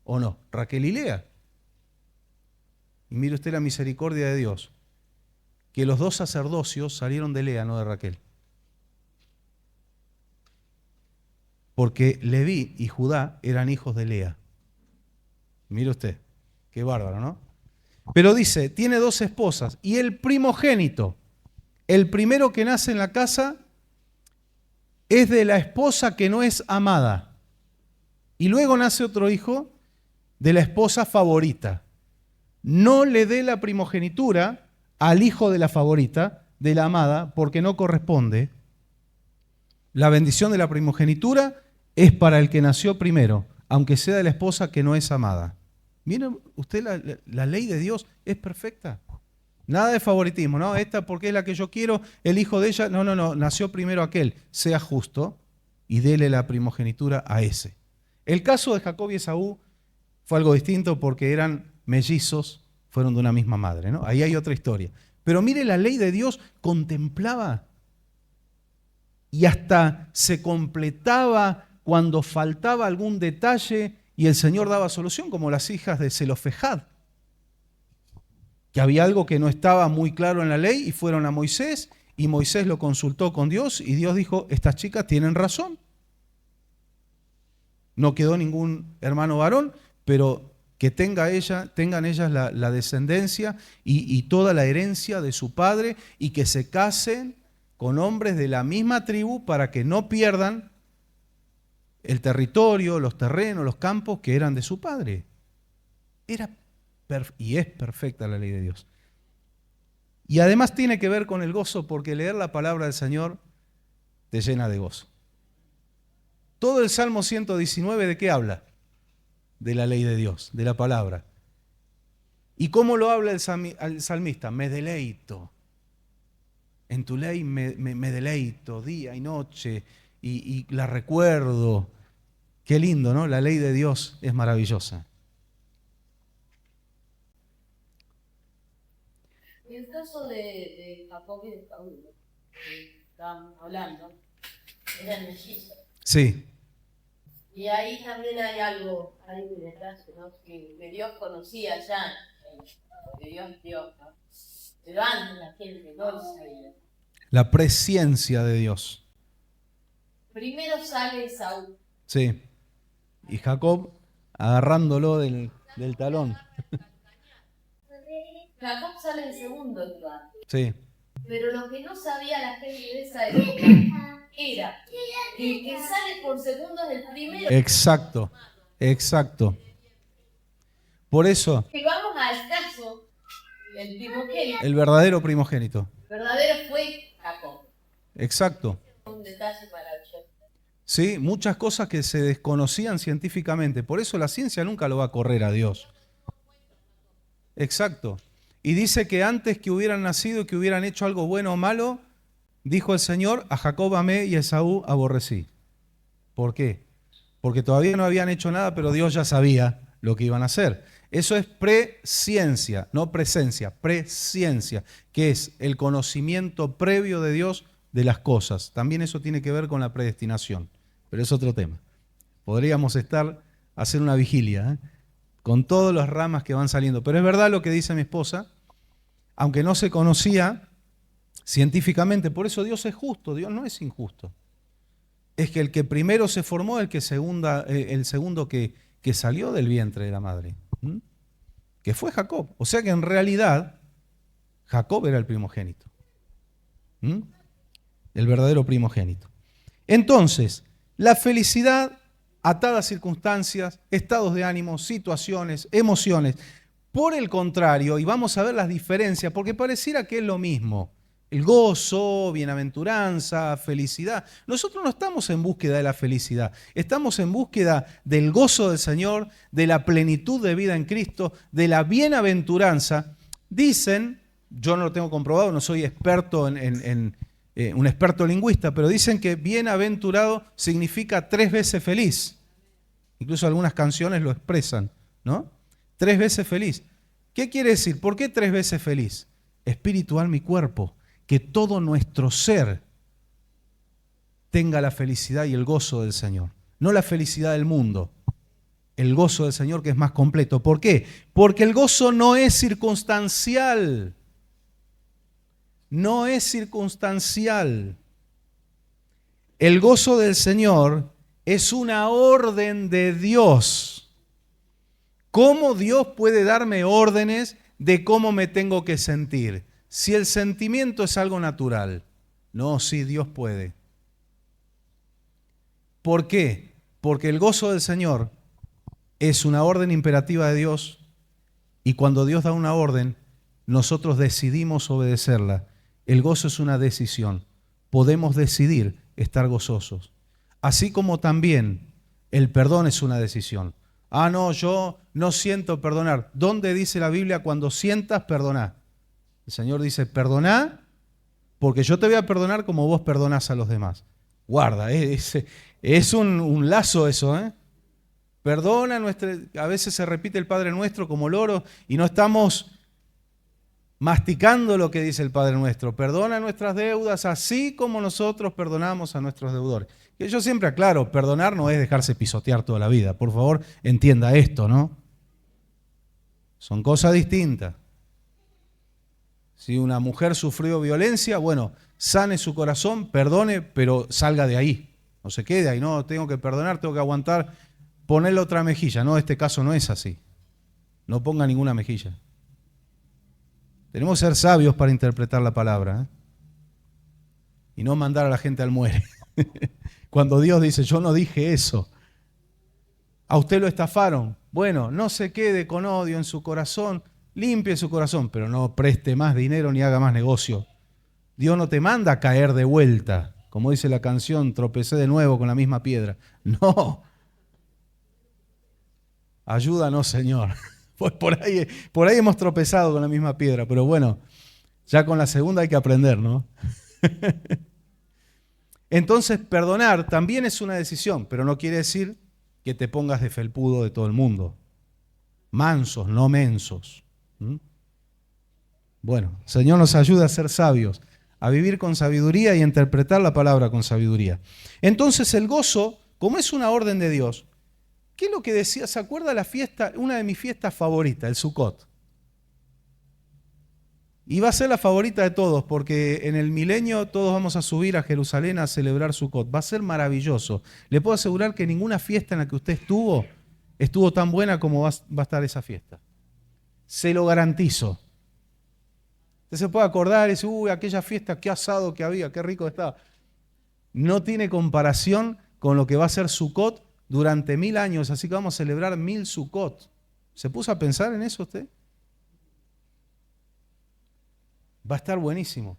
¿o no? Raquel y Lea. Y mire usted la misericordia de Dios, que los 2 sacerdocios salieron de Lea, no de Raquel. Porque Leví y Judá eran hijos de Lea. Mire usted, qué bárbaro, ¿no? Pero dice, tiene 2 esposas y el primogénito, el primero que nace en la casa, es de la esposa que no es amada. Y luego nace otro hijo de la esposa favorita. No le dé la primogenitura al hijo de la favorita, de la amada, porque no corresponde. La bendición de la primogenitura es para el que nació primero, aunque sea de la esposa que no es amada. Miren usted, la ley de Dios es perfecta. Nada de favoritismo, ¿no? Esta porque es la que yo quiero, el hijo de ella. No, nació primero aquel. Sea justo y dele la primogenitura a ese. El caso de Jacob y Esaú fue algo distinto porque eran mellizos, fueron de una misma madre, ¿no? Ahí hay otra historia. Pero mire, la ley de Dios contemplaba y hasta se completaba cuando faltaba algún detalle y el Señor daba solución, como las hijas de Zelofejad, que había algo que no estaba muy claro en la ley y fueron a Moisés y Moisés lo consultó con Dios y Dios dijo, estas chicas tienen razón. No quedó ningún hermano varón, pero que tengan ellas la descendencia y toda la herencia de su padre y que se casen con hombres de la misma tribu para que no pierdan el territorio, los terrenos, los campos que eran de su padre. Y es perfecta la ley de Dios. Y además tiene que ver con el gozo, porque leer la palabra del Señor te llena de gozo. Todo el Salmo 119, ¿de qué habla? De la ley de Dios, de la palabra. ¿Y cómo lo habla el salmista? Me deleito. En tu ley me deleito día y noche y la recuerdo. Qué lindo, ¿no? La ley de Dios es maravillosa. En el caso de Jacob y de Saúl, que estaban hablando, eran mellizos. Sí. Y ahí también hay algo, hay un detalle, ¿no? Que Dios conocía ya porque Dios es Dios, ¿no? Pero antes la gente no lo sabía. La presciencia de Dios. Primero sale Esaú. Sí. Y Jacob agarrándolo del talón. Jacob sale en segundo lugar. Sí. Pero lo que no sabía la gente de esa época era que el que sale por segundo es el primero. Exacto, exacto. Por eso, Que vamos al caso del primogénito. el verdadero primogénito. El verdadero fue Jacob. Exacto. Un detalle maravilloso. Sí, muchas cosas que se desconocían científicamente. Por eso la ciencia nunca lo va a correr a Dios. Exacto. Y dice que antes que hubieran nacido y que hubieran hecho algo bueno o malo, dijo el Señor, a Jacob amé y a Esaú aborrecí. ¿Por qué? Porque todavía no habían hecho nada, pero Dios ya sabía lo que iban a hacer. Eso es presciencia, no presencia, presciencia, que es el conocimiento previo de Dios de las cosas. También eso tiene que ver con la predestinación, pero es otro tema. Podríamos hacer una vigilia, con todas las ramas que van saliendo. Pero es verdad lo que dice mi esposa, aunque no se conocía científicamente, por eso Dios es justo, Dios no es injusto. Es que el que primero se formó, el segundo que salió del vientre de la madre, que fue Jacob. O sea que en realidad Jacob era el primogénito, el verdadero primogénito. Entonces, la felicidad atada a circunstancias, estados de ánimo, situaciones, emociones. Por el contrario, y vamos a ver las diferencias, porque pareciera que es lo mismo. El gozo, bienaventuranza, felicidad. Nosotros no estamos en búsqueda de la felicidad, estamos en búsqueda del gozo del Señor, de la plenitud de vida en Cristo, de la bienaventuranza. Dicen, yo no lo tengo comprobado, no soy experto un experto lingüista, pero dicen que bienaventurado significa 3 veces feliz. Incluso algunas canciones lo expresan, ¿no? 3 veces feliz. ¿Qué quiere decir? ¿Por qué 3 veces feliz? Espíritu, alma y cuerpo. Que todo nuestro ser tenga la felicidad y el gozo del Señor. No la felicidad del mundo, el gozo del Señor que es más completo. ¿Por qué? Porque el gozo no es circunstancial. No es circunstancial. El gozo del Señor es una orden de Dios. ¿Cómo Dios puede darme órdenes de cómo me tengo que sentir? Si el sentimiento es algo natural. No, sí, Dios puede. ¿Por qué? Porque el gozo del Señor es una orden imperativa de Dios y cuando Dios da una orden, nosotros decidimos obedecerla. El gozo es una decisión. Podemos decidir estar gozosos. Así como también el perdón es una decisión. Ah, no, yo no siento perdonar. ¿Dónde dice la Biblia cuando sientas, perdoná? El Señor dice, perdoná, porque yo te voy a perdonar como vos perdonás a los demás. Guarda, es un lazo eso, ¿eh? Perdona, a veces se repite el Padre Nuestro como loro y no estamos masticando lo que dice el Padre Nuestro. Perdona nuestras deudas así como nosotros perdonamos a nuestros deudores. Que yo siempre aclaro, perdonar no es dejarse pisotear toda la vida. Por favor, entienda esto, ¿no? Son cosas distintas. Si una mujer sufrió violencia, bueno, sane su corazón, perdone, pero salga de ahí. No se quede ahí, no, tengo que perdonar, tengo que aguantar, ponerle otra mejilla. No, este caso no es así. No ponga ninguna mejilla. Tenemos que ser sabios para interpretar la palabra, ¿eh? Y no mandar a la gente al muere. Cuando Dios dice, yo no dije eso. A usted lo estafaron. Bueno, no se quede con odio en su corazón. Limpie su corazón, pero no preste más dinero ni haga más negocio. Dios no te manda a caer de vuelta. Como dice la canción, tropecé de nuevo con la misma piedra. No. Ayúdanos, Señor. Pues por ahí hemos tropezado con la misma piedra, pero bueno, ya con la segunda hay que aprender, ¿no? Entonces, perdonar también es una decisión, pero no quiere decir que te pongas de felpudo de todo el mundo. Mansos, no mensos. Bueno, el Señor nos ayuda a ser sabios, a vivir con sabiduría y a interpretar la palabra con sabiduría. Entonces el gozo, como es una orden de Dios, ¿qué es lo que decía? ¿Se acuerda la fiesta, una de mis fiestas favoritas, el Sukkot? Y va a ser la favorita de todos, porque en el milenio todos vamos a subir a Jerusalén a celebrar Sukkot. Va a ser maravilloso. Le puedo asegurar que ninguna fiesta en la que usted estuvo tan buena como va a estar esa fiesta. Se lo garantizo. Usted se puede acordar y decir, uy, aquella fiesta, qué asado que había, qué rico estaba. No tiene comparación con lo que va a ser Sukkot durante 1000 años, así que vamos a celebrar 1000 Sukkot. ¿Se puso a pensar en eso usted? Va a estar buenísimo.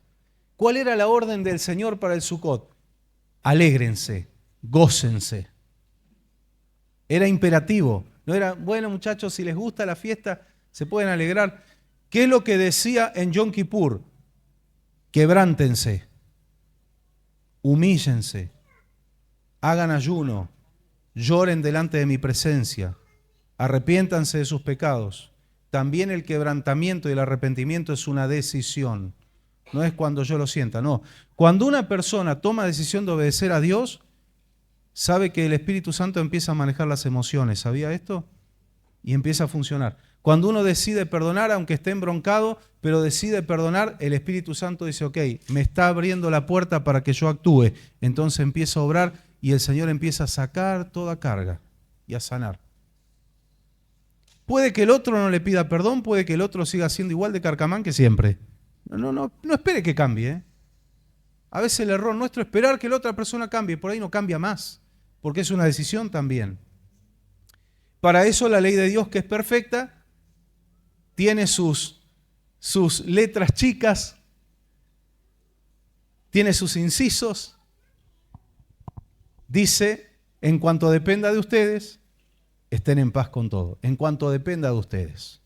¿Cuál era la orden del Señor para el Sukkot? Alégrense, gócense. Era imperativo. No era, bueno muchachos, si les gusta la fiesta, se pueden alegrar. ¿Qué es lo que decía en Yom Kippur? Quebrántense, humíllense, hagan ayuno, lloren delante de mi presencia, arrepiéntanse de sus pecados. También el quebrantamiento y el arrepentimiento es una decisión. No es cuando yo lo sienta, no. Cuando una persona toma decisión de obedecer a Dios, sabe que el Espíritu Santo empieza a manejar las emociones. ¿Sabía esto? Y empieza a funcionar. Cuando uno decide perdonar, aunque esté embroncado, pero decide perdonar, el Espíritu Santo dice, ok, me está abriendo la puerta para que yo actúe. Entonces empieza a obrar y el Señor empieza a sacar toda carga y a sanar. Puede que el otro no le pida perdón, puede que el otro siga siendo igual de carcamán que siempre. No espere que cambie, ¿eh? A veces el error nuestro es esperar que la otra persona cambie, por ahí no cambia más, porque es una decisión también. Para eso la ley de Dios, que es perfecta, tiene sus letras chicas, tiene sus incisos, dice, en cuanto dependa de ustedes, estén en paz con todo, en cuanto dependa de ustedes.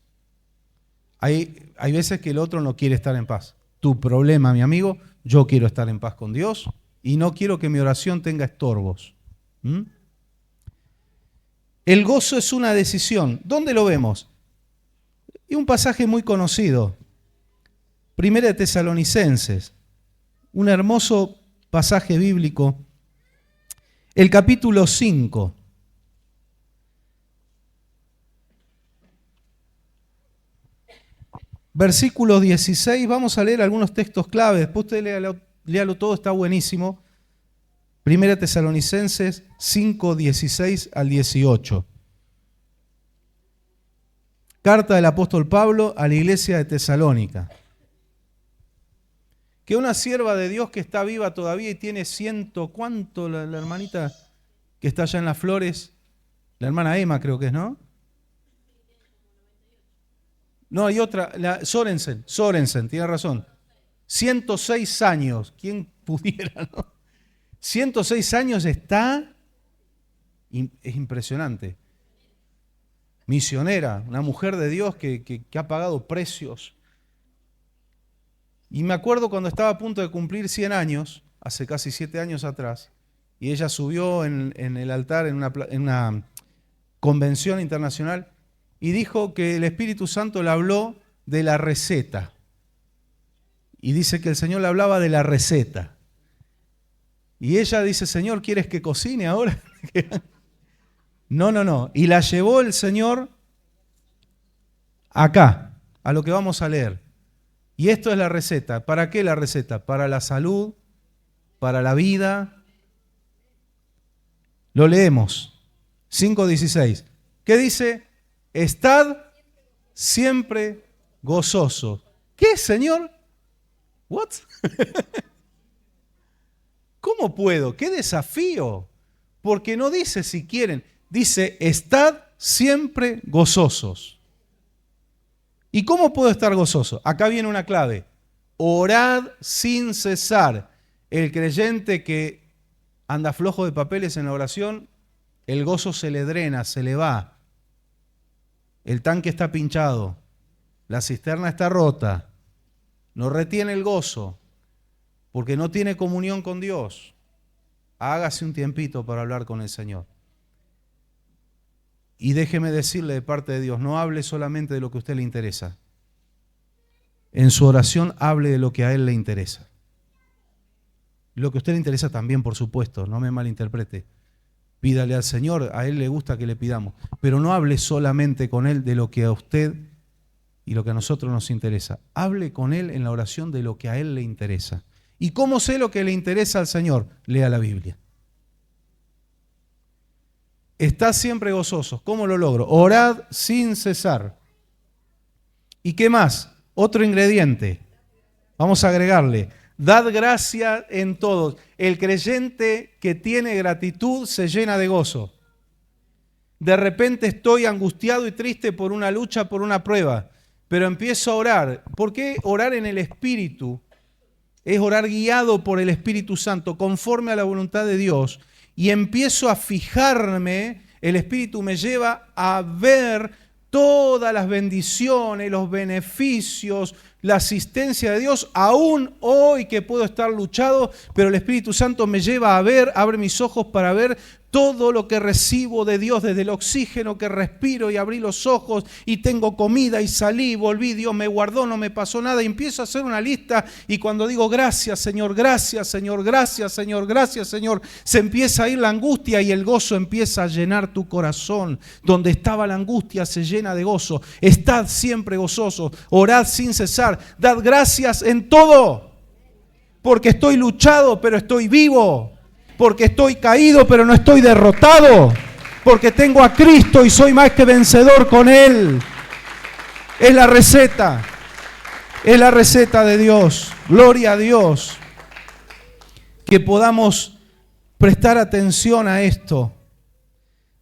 Hay veces que el otro no quiere estar en paz. Tu problema, mi amigo, yo quiero estar en paz con Dios y no quiero que mi oración tenga estorbos. El gozo es una decisión. ¿Dónde lo vemos? Y un pasaje muy conocido, Primera de Tesalonicenses, un hermoso pasaje bíblico, el capítulo 5. Versículo 16, vamos a leer algunos textos claves, después usted léalo todo, está buenísimo. Primera Tesalonicenses 5, 16 al 18. Carta del apóstol Pablo a la iglesia de Tesalónica. Que una sierva de Dios que está viva todavía y tiene ¿cuánto? La hermanita que está allá en las Flores, la hermana Emma creo que es, ¿no? No, hay otra, Sorensen, tiene razón. 106 años, ¿quién pudiera, no? 106 años está, es impresionante. Misionera, una mujer de Dios que ha pagado precios. Y me acuerdo cuando estaba a punto de cumplir 100 años, hace casi 7 años atrás, y ella subió en el altar en una convención internacional, y dijo que el Espíritu Santo le habló de la receta. Y dice que el Señor le hablaba de la receta. Y ella dice, Señor, ¿quieres que cocine ahora? No. Y la llevó el Señor acá, a lo que vamos a leer. Y esto es la receta. ¿Para qué la receta? Para la salud, para la vida. Lo leemos. 5:16. ¿Qué dice? Estad siempre gozosos. ¿Qué, Señor? ¿What? ¿Cómo puedo? ¡Qué desafío! Porque no dice si quieren, dice estad siempre gozosos. ¿Y cómo puedo estar gozoso? Acá viene una clave. Orad sin cesar. El creyente que anda flojo de papeles en la oración, el gozo se le drena, se le va. El tanque está pinchado, la cisterna está rota, no retiene el gozo, porque no tiene comunión con Dios. Hágase un tiempito para hablar con el Señor. Y déjeme decirle de parte de Dios, no hable solamente de lo que a usted le interesa. En su oración hable de lo que a Él le interesa. Lo que a usted le interesa también, por supuesto, no me malinterprete. Pídale al Señor, a Él le gusta que le pidamos. Pero no hable solamente con Él de lo que a usted y lo que a nosotros nos interesa. Hable con Él en la oración de lo que a Él le interesa. ¿Y cómo sé lo que le interesa al Señor? Lea la Biblia. Estad siempre gozosos. ¿Cómo lo logro? Orad sin cesar. ¿Y qué más? Otro ingrediente. Vamos a agregarle. Dad gracia en todos. El creyente que tiene gratitud se llena de gozo. De repente estoy angustiado y triste por una lucha, por una prueba, pero empiezo a orar. ¿Por qué orar en el Espíritu? Es orar guiado por el Espíritu Santo, conforme a la voluntad de Dios. Y empiezo a fijarme, el Espíritu me lleva a ver todas las bendiciones, los beneficios, la asistencia de Dios, aún hoy que puedo estar luchado, pero el Espíritu Santo me lleva a ver, abre mis ojos para ver todo lo que recibo de Dios, desde el oxígeno que respiro y abrí los ojos y tengo comida y salí, volví, Dios me guardó, no me pasó nada y empiezo a hacer una lista y cuando digo gracias Señor, gracias Señor, gracias Señor, gracias Señor, se empieza a ir la angustia y el gozo empieza a llenar tu corazón. Donde estaba la angustia se llena de gozo. Estad siempre gozosos, orad sin cesar, dad gracias en todo, porque estoy luchado pero estoy vivo. Porque estoy caído, pero no estoy derrotado. Porque tengo a Cristo y soy más que vencedor con Él. Es la receta. Es la receta de Dios. Gloria a Dios. Que podamos prestar atención a esto.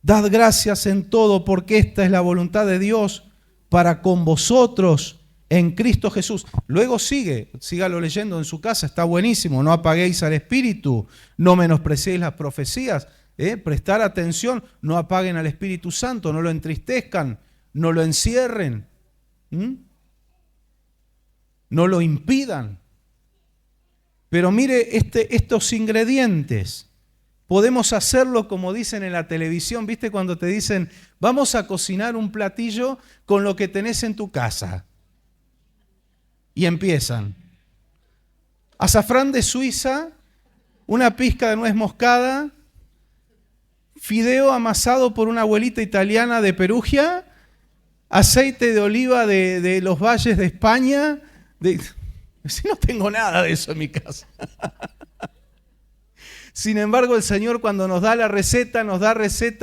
Dad gracias en todo, porque esta es la voluntad de Dios para con vosotros en Cristo Jesús. Luego sígalo leyendo en su casa, está buenísimo. No apaguéis al Espíritu, no menospreciéis las profecías. Prestar atención, no apaguen al Espíritu Santo, no lo entristezcan, no lo encierren, no lo impidan. Pero mire estos ingredientes. Podemos hacerlo como dicen en la televisión, ¿viste? Cuando te dicen, vamos a cocinar un platillo con lo que tenés en tu casa. Y empiezan. Azafrán de Suiza, una pizca de nuez moscada, fideo amasado por una abuelita italiana de Perugia, aceite de oliva de los valles de España. Si no tengo nada de eso en mi casa. Sin embargo, el Señor cuando nos da receta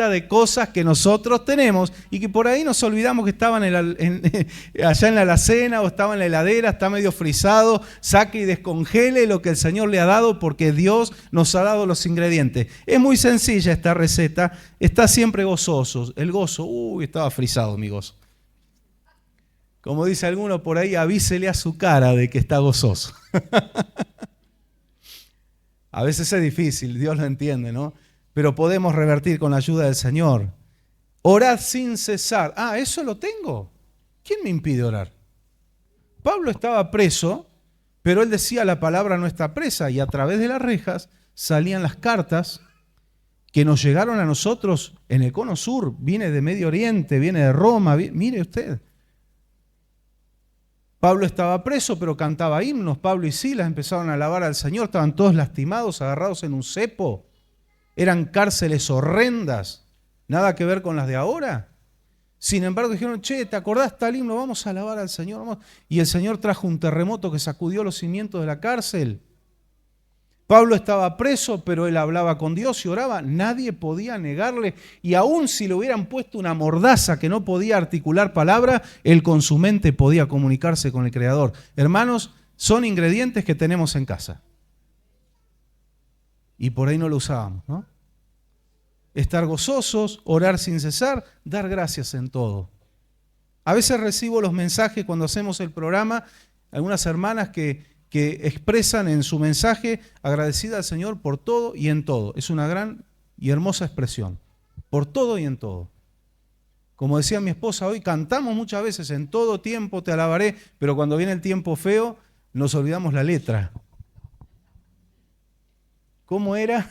de cosas que nosotros tenemos y que por ahí nos olvidamos que estaban allá en la alacena o estaba en la heladera, está medio frisado, saque y descongele lo que el Señor le ha dado porque Dios nos ha dado los ingredientes. Es muy sencilla esta receta, está siempre gozoso. El gozo, estaba frisado mi gozo. Como dice alguno por ahí, avísele a su cara de que está gozoso. A veces es difícil, Dios lo entiende, ¿no? Pero podemos revertir con la ayuda del Señor. Orad sin cesar. Eso lo tengo. ¿Quién me impide orar? Pablo estaba preso, pero él decía la palabra no está presa y a través de las rejas salían las cartas que nos llegaron a nosotros en el Cono Sur. Viene de Medio Oriente, viene de Roma, mire usted. Pablo estaba preso, pero cantaba himnos. Pablo y Silas empezaron a alabar al Señor. Estaban todos lastimados, agarrados en un cepo. Eran cárceles horrendas. Nada que ver con las de ahora. Sin embargo, dijeron, ¿te acordás tal himno? Vamos a alabar al Señor. Vamos. Y el Señor trajo un terremoto que sacudió los cimientos de la cárcel. Pablo estaba preso, pero él hablaba con Dios y oraba. Nadie podía negarle. Y aun si le hubieran puesto una mordaza que no podía articular palabra, él con su mente podía comunicarse con el Creador. Hermanos, son ingredientes que tenemos en casa. Y por ahí no lo usábamos, ¿no? Estar gozosos, orar sin cesar, dar gracias en todo. A veces recibo los mensajes cuando hacemos el programa, algunas hermanas que expresan en su mensaje agradecida al Señor por todo y en todo. Es una gran y hermosa expresión. Por todo y en todo. Como decía mi esposa hoy, cantamos muchas veces, en todo tiempo te alabaré, pero cuando viene el tiempo feo, nos olvidamos la letra. ¿Cómo era?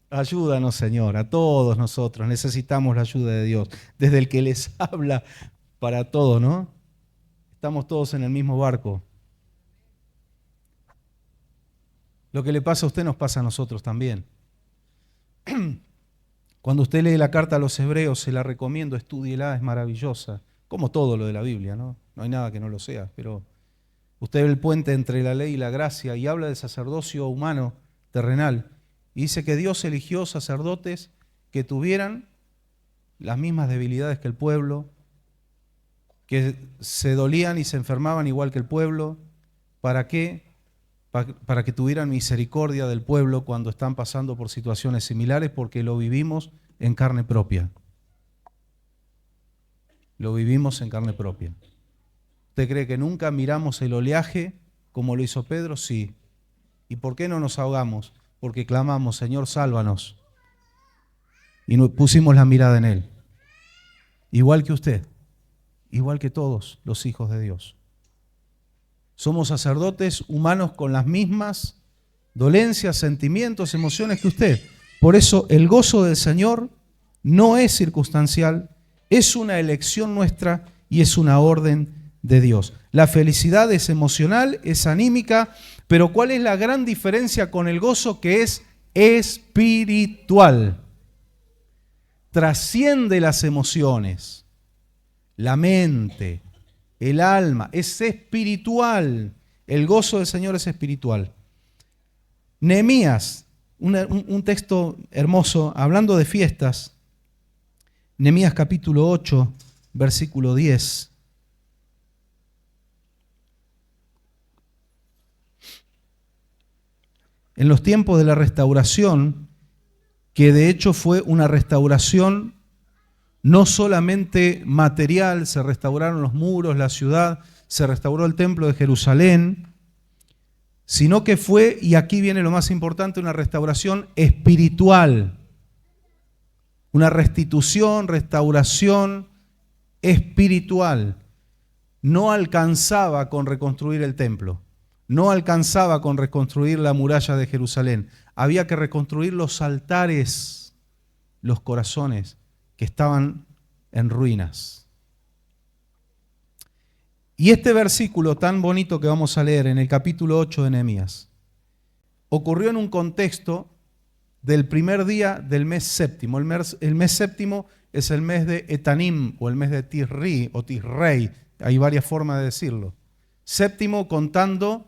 Ayúdanos, Señor, a todos nosotros necesitamos la ayuda de Dios. Desde el que les habla para todos, ¿no? Estamos todos en el mismo barco. Lo que le pasa a usted nos pasa a nosotros también. Cuando usted lee la carta a los hebreos, se la recomiendo, estúdiela, es maravillosa. Como todo lo de la Biblia, ¿no? No hay nada que no lo sea, pero usted ve el puente entre la ley y la gracia y habla del sacerdocio humano, terrenal, y dice que Dios eligió sacerdotes que tuvieran las mismas debilidades que el pueblo, que se dolían y se enfermaban igual que el pueblo. ¿Para qué? Para que tuvieran misericordia del pueblo cuando están pasando por situaciones similares, porque lo vivimos en carne propia. Lo vivimos en carne propia. ¿Usted cree que nunca miramos el oleaje como lo hizo Pedro? Sí. ¿Y por qué no nos ahogamos? Porque clamamos, Señor, sálvanos. Y pusimos la mirada en Él. Igual que usted, igual que todos los hijos de Dios. Somos sacerdotes humanos con las mismas dolencias, sentimientos, emociones que usted. Por eso el gozo del Señor no es circunstancial, es una elección nuestra y es una orden de Dios. La felicidad es emocional, es anímica, pero ¿cuál es la gran diferencia con el gozo? Que es espiritual. Trasciende las emociones, la mente, el alma, es espiritual. El gozo del Señor es espiritual. Nehemías, un texto hermoso, hablando de fiestas. Nehemías capítulo 8, versículo 10. En los tiempos de la restauración, que de hecho fue una restauración no solamente material, se restauraron los muros, la ciudad, se restauró el templo de Jerusalén, sino que fue, y aquí viene lo más importante, una restauración espiritual, una restitución, restauración espiritual. No alcanzaba con reconstruir el templo, no alcanzaba con reconstruir la muralla de Jerusalén, había que reconstruir los altares, los corazones que estaban en ruinas. Y este versículo tan bonito que vamos a leer en el capítulo 8 de Nehemías ocurrió en un contexto del primer día del mes séptimo. El mes séptimo es el mes de Etanim o el mes de Tisri o Tisrei. Hay varias formas de decirlo. Séptimo contando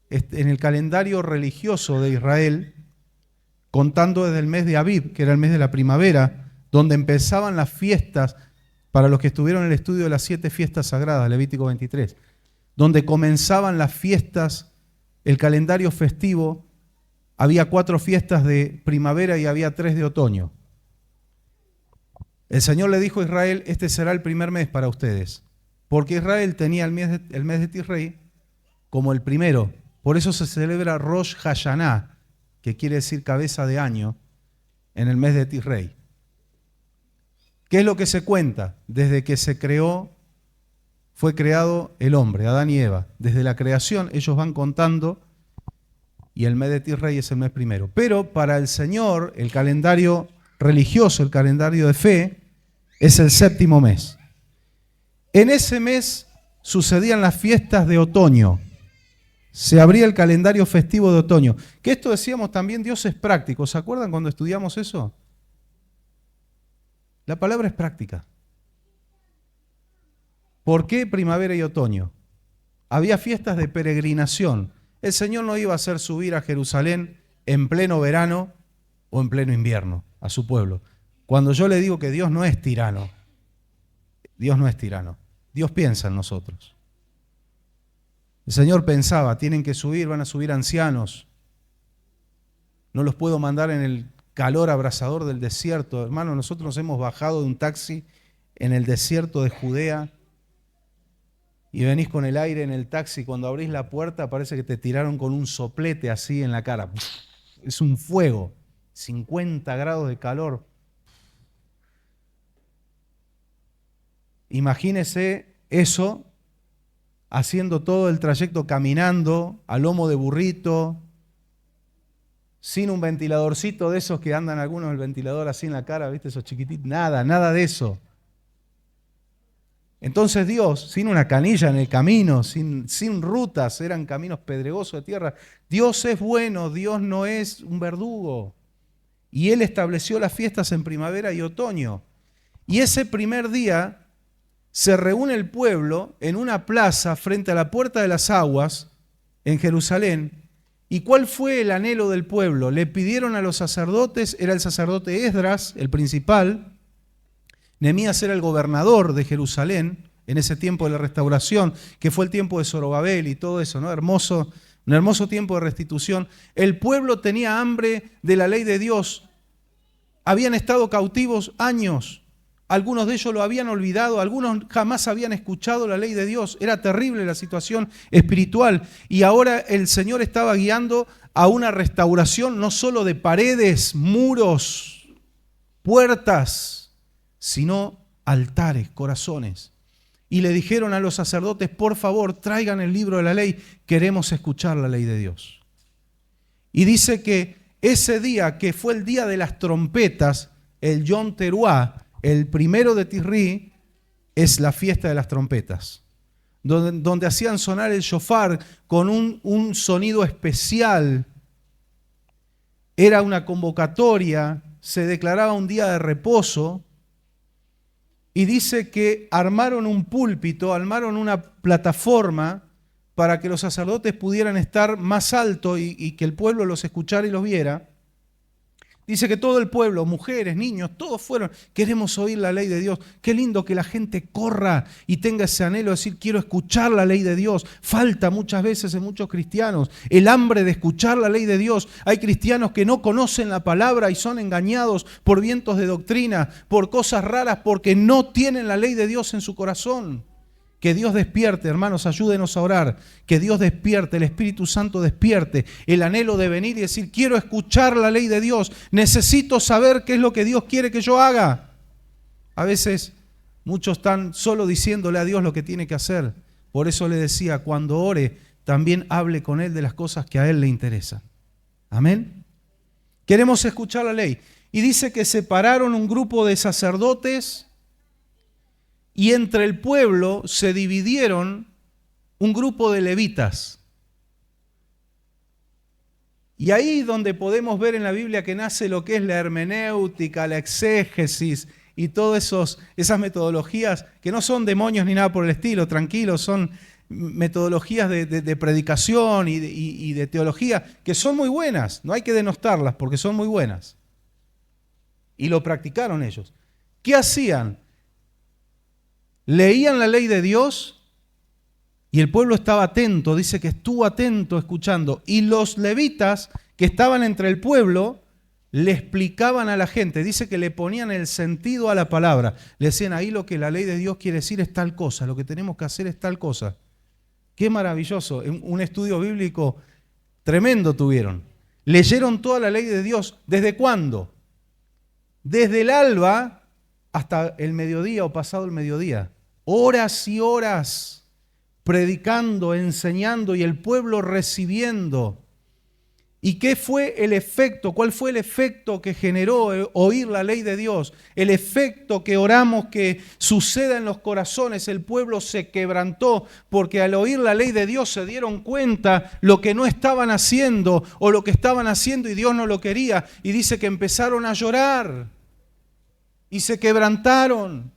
en el calendario religioso de Israel, contando desde el mes de Abib, que era el mes de la primavera, donde empezaban las fiestas, para los que estuvieron en el estudio de las 7 fiestas sagradas, Levítico 23, donde comenzaban las fiestas, el calendario festivo, había 4 fiestas de primavera y había 3 de otoño. El Señor le dijo a Israel, este será el primer mes para ustedes, porque Israel tenía el mes de Tisrei como el primero. Por eso se celebra Rosh Hashanah, que quiere decir cabeza de año, en el mes de Tisrei. ¿Qué es lo que se cuenta? Desde que se creó, fue creado el hombre, Adán y Eva. Desde la creación ellos van contando y el mes de Tisrei es el mes primero. Pero para el Señor, el calendario religioso, el calendario de fe, es el séptimo mes. En ese mes sucedían las fiestas de otoño. Se abría el calendario festivo de otoño. Que esto decíamos también, Dios es práctico. ¿Se acuerdan cuando estudiamos eso? La palabra es práctica. ¿Por qué primavera y otoño? Había fiestas de peregrinación. El Señor no iba a hacer subir a Jerusalén en pleno verano o en pleno invierno a su pueblo. Cuando yo le digo que Dios no es tirano, Dios no es tirano. Dios piensa en nosotros. El Señor pensaba, tienen que subir, van a subir ancianos. No los puedo mandar en el calor abrasador del desierto. Hermano, nosotros nos hemos bajado de un taxi en el desierto de Judea y venís con el aire en el taxi. Cuando abrís la puerta parece que te tiraron con un soplete así en la cara. Es un fuego, 50 grados de calor. Imagínese eso haciendo todo el trayecto caminando a lomo de burrito, sin un ventiladorcito de esos que andan algunos, el ventilador así en la cara, ¿viste? Esos chiquititos, nada de eso. Entonces Dios, sin una canilla en el camino, sin rutas, eran caminos pedregosos de tierra. Dios es bueno, Dios no es un verdugo. y él estableció las fiestas en primavera y otoño. Y ese primer día se reúne el pueblo en una plaza frente a la Puerta de las Aguas en Jerusalén. ¿Y cuál fue el anhelo del pueblo? Le pidieron a los sacerdotes, era el sacerdote Esdras, el principal. Nehemías era el gobernador de Jerusalén en ese tiempo de la restauración, que fue el tiempo de Zorobabel y todo eso, ¿no? Un hermoso tiempo de restitución. El pueblo tenía hambre de la ley de Dios. Habían estado cautivos años. Algunos de ellos lo habían olvidado, algunos jamás habían escuchado la ley de Dios. Era terrible la situación espiritual. Y ahora el Señor estaba guiando a una restauración no solo de paredes, muros, puertas, sino altares, corazones. Y le dijeron a los sacerdotes, por favor, traigan el libro de la ley, queremos escuchar la ley de Dios. Y dice que ese día, que fue el día de las trompetas, el Yom Teruah, el primero de Tisri, es la fiesta de las trompetas, donde hacían sonar el shofar con un sonido especial. Era una convocatoria, se declaraba un día de reposo. Y dice que armaron un púlpito, armaron una plataforma para que los sacerdotes pudieran estar más alto y que el pueblo los escuchara y los viera. Dice que todo el pueblo, mujeres, niños, todos fueron, queremos oír la ley de Dios. Qué lindo que la gente corra y tenga ese anhelo de decir, quiero escuchar la ley de Dios. Falta muchas veces en muchos cristianos el hambre de escuchar la ley de Dios. Hay cristianos que no conocen la palabra y son engañados por vientos de doctrina, por cosas raras, porque no tienen la ley de Dios en su corazón. Que Dios despierte, hermanos, ayúdenos a orar. Que Dios despierte, el Espíritu Santo despierte el anhelo de venir y decir, quiero escuchar la ley de Dios. Necesito saber qué es lo que Dios quiere que yo haga. A veces muchos están solo diciéndole a Dios lo que tiene que hacer. Por eso le decía, cuando ore, también hable con Él de las cosas que a Él le interesan. Amén. Queremos escuchar la ley. Y dice que separaron un grupo de sacerdotes. Y entre el pueblo se dividieron un grupo de levitas. Y ahí donde podemos ver en la Biblia que nace lo que es la hermenéutica, la exégesis y todas esas metodologías que no son demonios ni nada por el estilo, tranquilos, son metodologías de predicación y de teología que son muy buenas, no hay que denostarlas porque son muy buenas. Y lo practicaron ellos. ¿Qué hacían? Leían la ley de Dios y el pueblo estaba atento, dice que estuvo atento escuchando. Y los levitas que estaban entre el pueblo le explicaban a la gente, dice que le ponían el sentido a la palabra. Le decían, ahí lo que la ley de Dios quiere decir es tal cosa, lo que tenemos que hacer es tal cosa. Qué maravilloso, un estudio bíblico tremendo tuvieron. Leyeron toda la ley de Dios. ¿Desde cuándo? Desde el alba hasta el mediodía o pasado el mediodía. Horas y horas predicando, enseñando y el pueblo recibiendo. ¿Y qué fue el efecto? ¿Cuál fue el efecto que generó oír la ley de Dios? El efecto que oramos que suceda en los corazones. El pueblo se quebrantó porque al oír la ley de Dios se dieron cuenta lo que no estaban haciendo o lo que estaban haciendo y Dios no lo quería. Y dice que empezaron a llorar y se quebrantaron.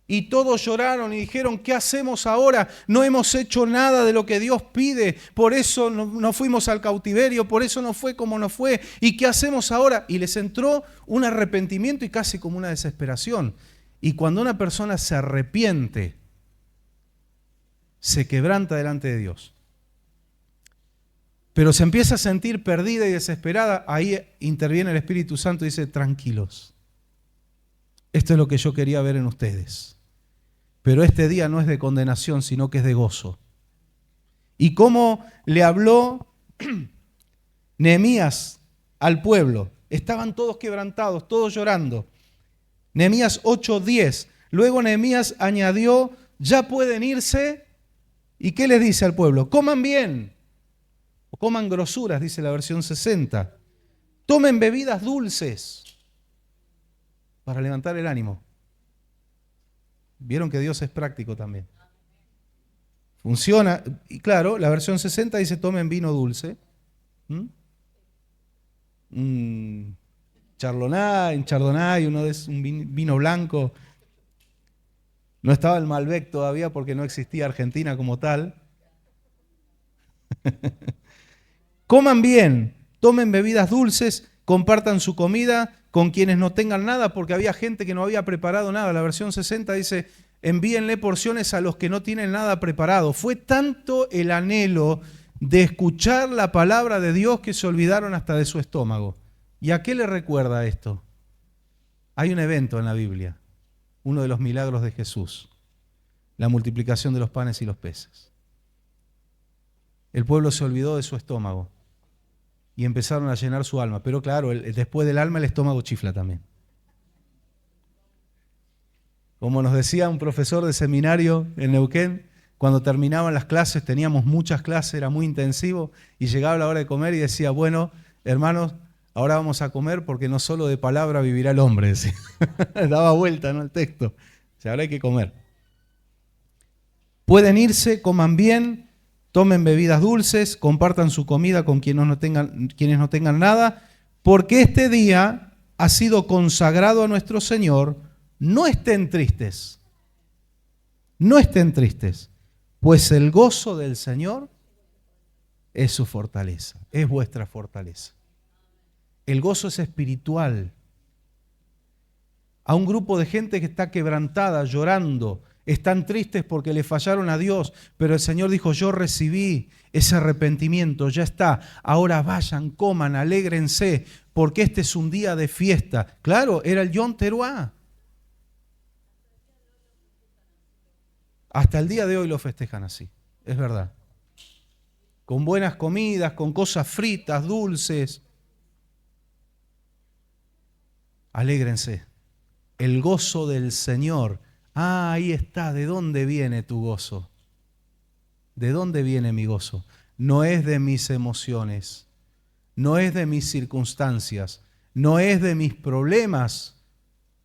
Y todos lloraron y dijeron, ¿qué hacemos ahora? No hemos hecho nada de lo que Dios pide, por eso no fuimos al cautiverio, por eso no fue como nos fue. ¿Y qué hacemos ahora? Y les entró un arrepentimiento y casi como una desesperación. Y cuando una persona se arrepiente, se quebranta delante de Dios, pero se empieza a sentir perdida y desesperada, ahí interviene el Espíritu Santo y dice, tranquilos, esto es lo que yo quería ver en ustedes. Pero este día no es de condenación, sino que es de gozo. ¿Y cómo le habló Nehemías al pueblo? Estaban todos quebrantados, todos llorando. Nehemías 8:10. Luego Nehemías añadió, ya pueden irse. ¿Y qué les dice al pueblo? Coman bien, o coman grosuras, dice la versión 60. Tomen bebidas dulces para levantar el ánimo. Vieron que Dios es práctico también. Funciona. Y claro, la versión 60 dice tomen vino dulce. Chardonnay, uno de un vino blanco. No estaba el Malbec todavía porque no existía Argentina como tal. Coman bien, tomen bebidas dulces, compartan su comida con quienes no tengan nada, porque había gente que no había preparado nada. La versión 60 dice, envíenle porciones a los que no tienen nada preparado. Fue tanto el anhelo de escuchar la palabra de Dios que se olvidaron hasta de su estómago. ¿Y a qué le recuerda esto? Hay un evento en la Biblia, uno de los milagros de Jesús, la multiplicación de los panes y los peces. El pueblo se olvidó de su estómago y empezaron a llenar su alma. Pero claro, después del alma el estómago chifla también. Como nos decía un profesor de seminario en Neuquén, cuando terminaban las clases, teníamos muchas clases, era muy intensivo, y llegaba la hora de comer y decía, bueno, hermanos, ahora vamos a comer porque no solo de palabra vivirá el hombre. Decía. Daba vuelta, ¿no? El texto. O sea, ahora hay que comer. Pueden irse, coman bien, tomen bebidas dulces, compartan su comida con quienes no tengan nada, porque este día ha sido consagrado a nuestro Señor. No estén tristes, pues el gozo del Señor es su fortaleza, es vuestra fortaleza. El gozo es espiritual. A un grupo de gente que está quebrantada, llorando, están tristes porque le fallaron a Dios, pero el Señor dijo, yo recibí ese arrepentimiento, ya está, ahora vayan, coman, alégrense, porque este es un día de fiesta. Claro, era el Yom Teruah. Hasta el día de hoy lo festejan así, es verdad. Con buenas comidas, con cosas fritas, dulces. Alégrense. El gozo del Señor. Ah, ahí está. ¿De dónde viene tu gozo? ¿De dónde viene mi gozo? No es de mis emociones, no es de mis circunstancias, no es de mis problemas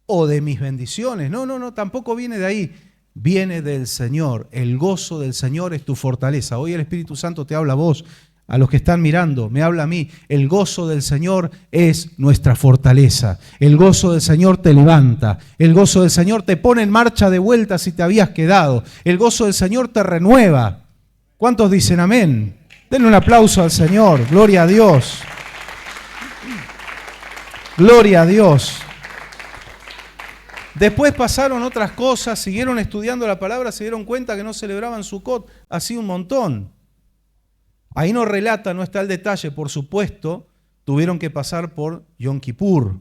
o de mis bendiciones. No, tampoco viene de ahí. Viene del Señor. El gozo del Señor es tu fortaleza. Hoy el Espíritu Santo te habla a vos, a los que están mirando, me habla a mí. El gozo del Señor es nuestra fortaleza. El gozo del Señor te levanta. El gozo del Señor te pone en marcha de vuelta si te habías quedado. El gozo del Señor te renueva. ¿Cuántos dicen amén? Denle un aplauso al Señor. Gloria a Dios. Gloria a Dios. Después pasaron otras cosas, siguieron estudiando la palabra, se dieron cuenta que no celebraban Sukkot, así un montón. Ahí no relata, no está el detalle, por supuesto, tuvieron que pasar por Yom Kippur,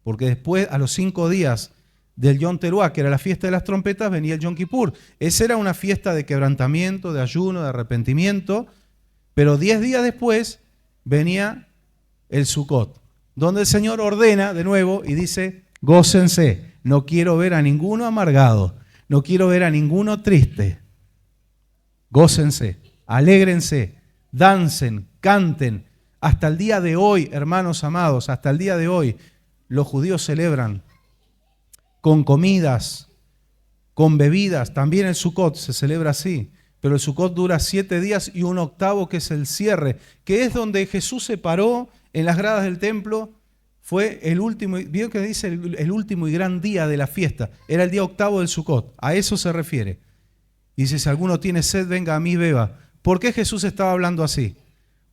porque después, a los 5 días del Yom Teruah, que era la fiesta de las trompetas, venía el Yom Kippur. Esa era una fiesta de quebrantamiento, de ayuno, de arrepentimiento, pero 10 días después venía el Sukkot, donde el Señor ordena de nuevo y dice, gócense. No quiero ver a ninguno amargado, no quiero ver a ninguno triste. Gócense, alégrense, dancen, canten. Hasta el día de hoy, hermanos amados, hasta el día de hoy, los judíos celebran con comidas, con bebidas. También el Sukkot se celebra así, pero el Sukkot dura 7 días y un octavo, que es el cierre, que es donde Jesús se paró en las gradas del templo. Fue el último, ¿vio que dice el último y gran día de la fiesta? Era el día octavo del Sukkot, a eso se refiere. Y dice, si alguno tiene sed, venga a mí, beba. ¿Por qué Jesús estaba hablando así?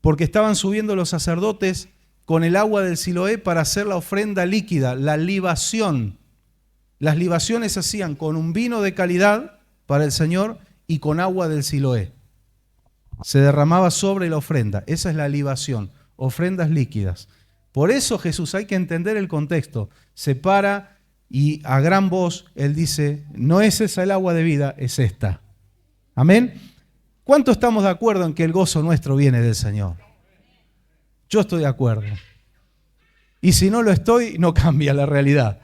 Porque estaban subiendo los sacerdotes con el agua del Siloé para hacer la ofrenda líquida, la libación. Las libaciones se hacían con un vino de calidad para el Señor y con agua del Siloé. Se derramaba sobre la ofrenda, esa es la libación, ofrendas líquidas. Por eso Jesús, hay que entender el contexto, se para y a gran voz Él dice, no es esa el agua de vida, es esta. Amén. ¿Cuánto estamos de acuerdo en que el gozo nuestro viene del Señor? Yo estoy de acuerdo. Y si no lo estoy, no cambia la realidad.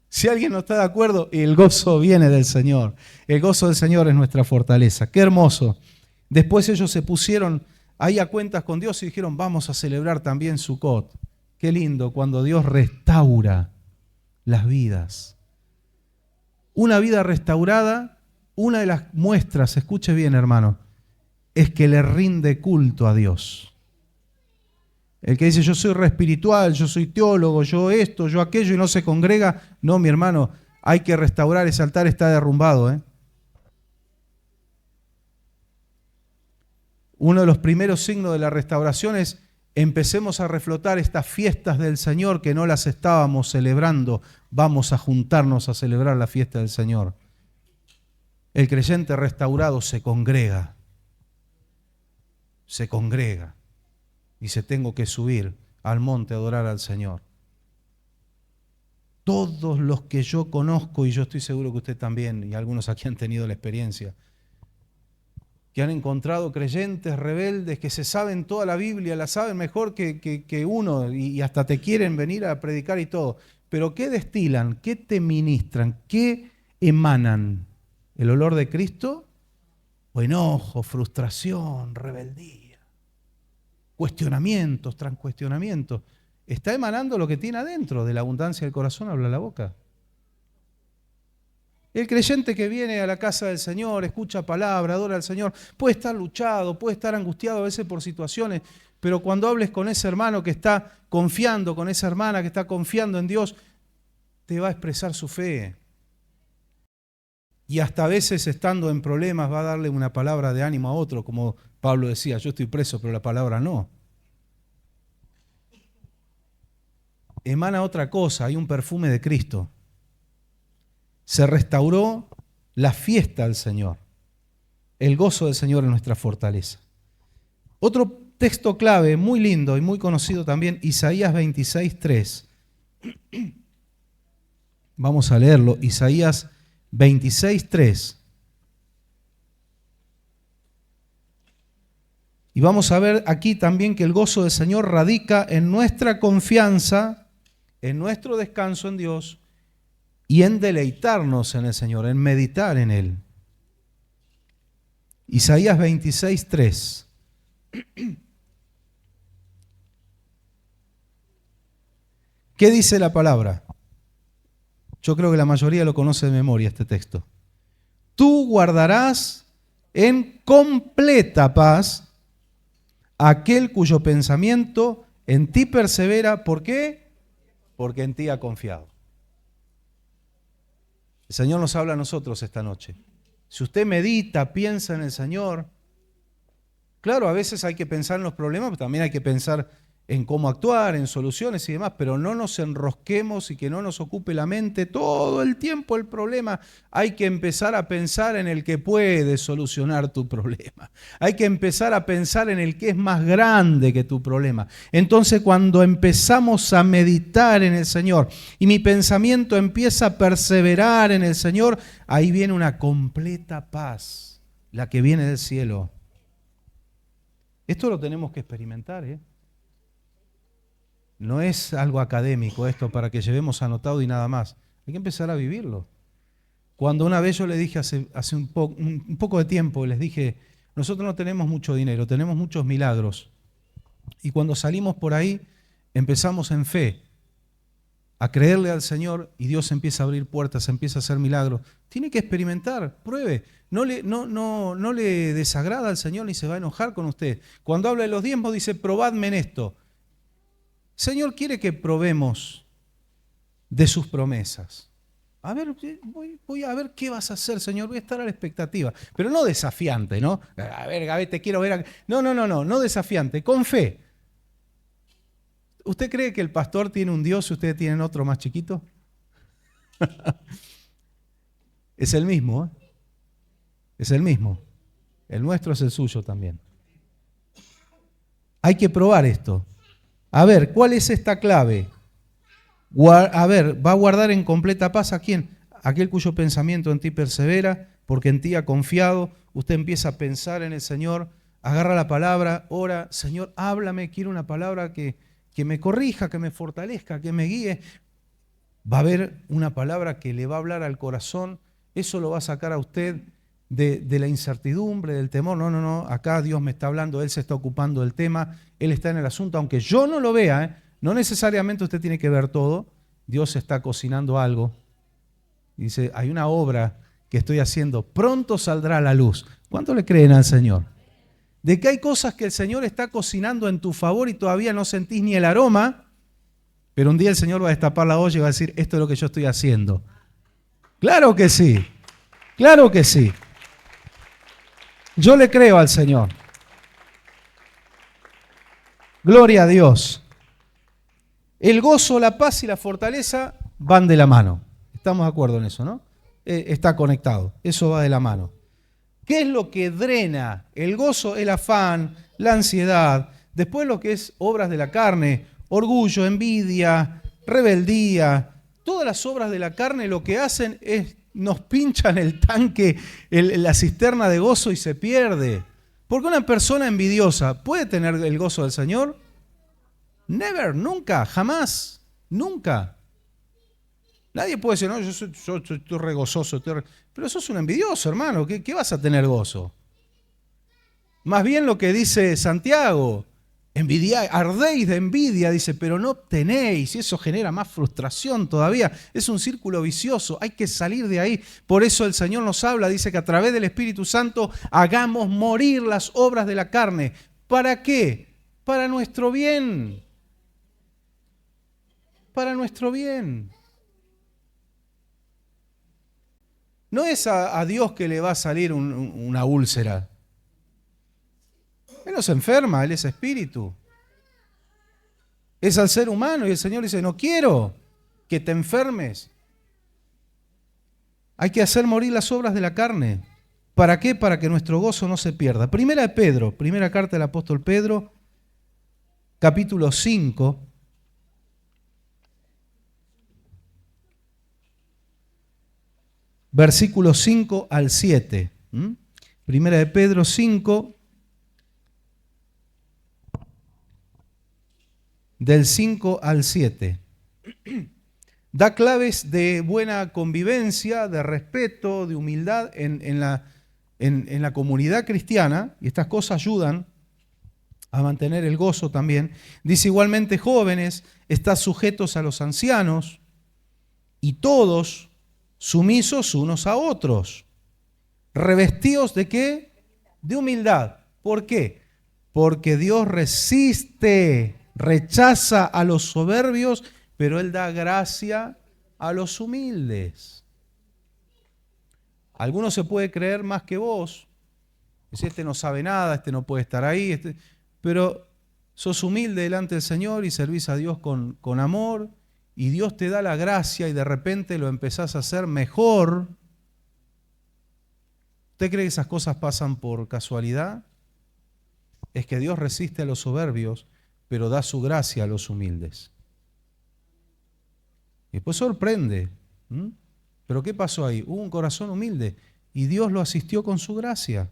Si alguien no está de acuerdo, el gozo viene del Señor. El gozo del Señor es nuestra fortaleza. Qué hermoso. Después ellos se pusieron ahí a cuentas con Dios y dijeron, vamos a celebrar también Sukkot. Qué lindo cuando Dios restaura las vidas. Una vida restaurada, una de las muestras, escuche bien hermano, es que le rinde culto a Dios. El que dice yo soy re espiritual, yo soy teólogo, yo esto, yo aquello y no se congrega. No, mi hermano, hay que restaurar, ese altar está derrumbado, ¿eh? Uno de los primeros signos de la restauración es empecemos a reflotar estas fiestas del Señor que no las estábamos celebrando. Vamos a juntarnos a celebrar la fiesta del Señor. El creyente restaurado se congrega. Dice, tengo que subir al monte a adorar al Señor. Todos los que yo conozco, y yo estoy seguro que usted también, y algunos aquí han tenido la experiencia, que han encontrado creyentes rebeldes que se saben toda la Biblia, la saben mejor que uno, y hasta te quieren venir a predicar y todo. Pero ¿qué destilan? ¿Qué te ministran? ¿Qué emanan? ¿El olor de Cristo? ¿O enojo, frustración, rebeldía? Cuestionamientos, tras cuestionamientos. Está emanando lo que tiene adentro. De la abundancia del corazón habla la boca. El creyente que viene a la casa del Señor, escucha palabra, adora al Señor, puede estar luchado, puede estar angustiado a veces por situaciones, pero cuando hables con ese hermano que está confiando, con esa hermana que está confiando en Dios, te va a expresar su fe. Y hasta a veces estando en problemas va a darle una palabra de ánimo a otro, como Pablo decía, yo estoy preso, pero la palabra no. Emana otra cosa, hay un perfume de Cristo. Se restauró la fiesta del Señor. El gozo del Señor es nuestra fortaleza. Otro texto clave, muy lindo y muy conocido también, Isaías 26:3. Vamos a leerlo, Isaías 26:3. Y vamos a ver aquí también que el gozo del Señor radica en nuestra confianza, en nuestro descanso en Dios y en deleitarnos en el Señor, en meditar en Él. Isaías 26:3. ¿Qué dice la palabra? Yo creo que la mayoría lo conoce de memoria este texto. Tú guardarás en completa paz aquel cuyo pensamiento en ti persevera. ¿Por qué? Porque en ti ha confiado. El Señor nos habla a nosotros esta noche. Si usted medita, piensa en el Señor, claro, a veces hay que pensar en los problemas, pero también hay que pensar en cómo actuar, en soluciones y demás, pero no nos enrosquemos y que no nos ocupe la mente todo el tiempo el problema. Hay que empezar a pensar en el que puede solucionar tu problema. Hay que empezar a pensar en el que es más grande que tu problema. Entonces, cuando empezamos a meditar en el Señor y mi pensamiento empieza a perseverar en el Señor, ahí viene una completa paz, la que viene del cielo. Esto lo tenemos que experimentar, ¿eh? No es algo académico esto para que llevemos anotado y nada más. Hay que empezar a vivirlo. Cuando una vez yo le dije hace un poco de tiempo, les dije, nosotros no tenemos mucho dinero, tenemos muchos milagros. Y cuando salimos por ahí, empezamos en fe a creerle al Señor y Dios empieza a abrir puertas, empieza a hacer milagros. Tiene que experimentar, pruebe. No le desagrada al Señor ni se va a enojar con usted. Cuando habla de los diezmos dice, probadme en esto. Señor quiere que probemos de sus promesas. A ver, voy a ver qué vas a hacer, Señor. Voy a estar a la expectativa. Pero no desafiante, ¿no? A ver, te quiero ver. No desafiante, con fe. ¿Usted cree que el pastor tiene un Dios y ustedes tienen otro más chiquito? Es el mismo, ¿eh? Es el mismo. El nuestro es el suyo también. Hay que probar esto. A ver, ¿cuál es esta clave? A ver, ¿va a guardar en completa paz a quién? Aquel cuyo pensamiento en ti persevera, porque en ti ha confiado. Usted empieza a pensar en el Señor, agarra la palabra, ora, Señor, háblame, quiero una palabra que me corrija, que me fortalezca, que me guíe. Va a haber una palabra que le va a hablar al corazón, eso lo va a sacar a usted de la incertidumbre, del temor. No, acá Dios me está hablando, Él se está ocupando del tema, Él está en el asunto, aunque yo no lo vea, no necesariamente usted tiene que ver todo, Dios está cocinando algo. Dice, hay una obra que estoy haciendo, pronto saldrá a la luz. ¿Cuánto le creen al Señor? de que hay cosas que el Señor está cocinando en tu favor y todavía no sentís ni el aroma, pero un día el Señor va a destapar la olla y va a decir, esto es lo que yo estoy haciendo. Claro que sí, claro que sí. Yo le creo al Señor. Gloria a Dios. El gozo, la paz y la fortaleza van de la mano. Estamos de acuerdo en eso, ¿no? Está conectado, eso va de la mano. ¿Qué es lo que drena? El gozo, el afán, la ansiedad. Después lo que es obras de la carne, orgullo, envidia, rebeldía. Todas las obras de la carne lo que hacen es nos pinchan el tanque, la cisterna de gozo y se pierde. Porque una persona envidiosa puede tener el gozo del Señor. Never, nunca, jamás, nunca. Nadie puede decir, no, yo estoy re gozoso, pero sos un envidioso, hermano, ¿qué vas a tener gozo? Más bien lo que dice Santiago, ardéis de envidia, dice, pero no tenéis, y eso genera más frustración todavía. Es un círculo vicioso, hay que salir de ahí. Por eso el Señor nos habla, dice que a través del Espíritu Santo hagamos morir las obras de la carne. ¿Para qué? Para nuestro bien. Para nuestro bien. No es a Dios que le va a salir una úlcera. Él no se enferma, Él es espíritu. Es al ser humano y el Señor dice, no quiero que te enfermes. Hay que hacer morir las obras de la carne. ¿Para qué? Para que nuestro gozo no se pierda. Primera de Pedro, primera carta del apóstol Pedro, capítulo 5. Versículos 5 al 7. Primera de Pedro 5, del 5 al 7. Da claves de buena convivencia, de respeto, de humildad en la comunidad cristiana, y estas cosas ayudan a mantener el gozo también. Dice igualmente, jóvenes, estad sujetos a los ancianos, y todos sumisos unos a otros, revestidos ¿de qué? De humildad. ¿Por qué? Porque Dios rechaza a los soberbios, pero Él da gracia a los humildes. Alguno se puede creer más que vos, dice, este no sabe nada, este no puede estar ahí, pero sos humilde delante del Señor y servís a Dios con amor, y Dios te da la gracia y de repente lo empezás a hacer mejor. ¿Usted cree que esas cosas pasan por casualidad? Es que Dios resiste a los soberbios, pero da su gracia a los humildes. Y después sorprende. ¿Pero qué pasó ahí? Hubo un corazón humilde y Dios lo asistió con su gracia.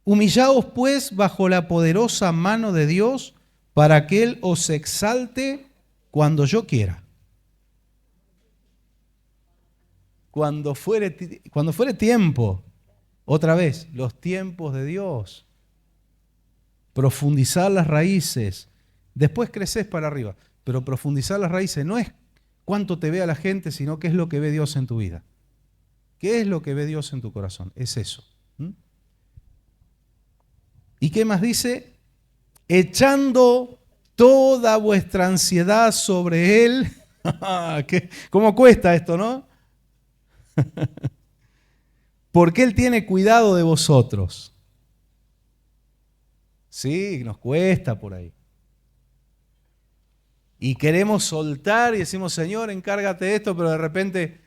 Humillaos pues bajo la poderosa mano de Dios, para que Él os exalte cuando yo quiera. Cuando fuere tiempo, otra vez, los tiempos de Dios. Profundizar las raíces. Después creces para arriba. Pero profundizar las raíces no es cuánto te vea la gente, sino qué es lo que ve Dios en tu vida. ¿Qué es lo que ve Dios en tu corazón? Es eso. ¿Y qué más dice? Echando toda vuestra ansiedad sobre Él. ¿Cómo cuesta esto, no? Porque Él tiene cuidado de vosotros. Sí, nos cuesta por ahí. Y queremos soltar y decimos, Señor, encárgate de esto, pero de repente,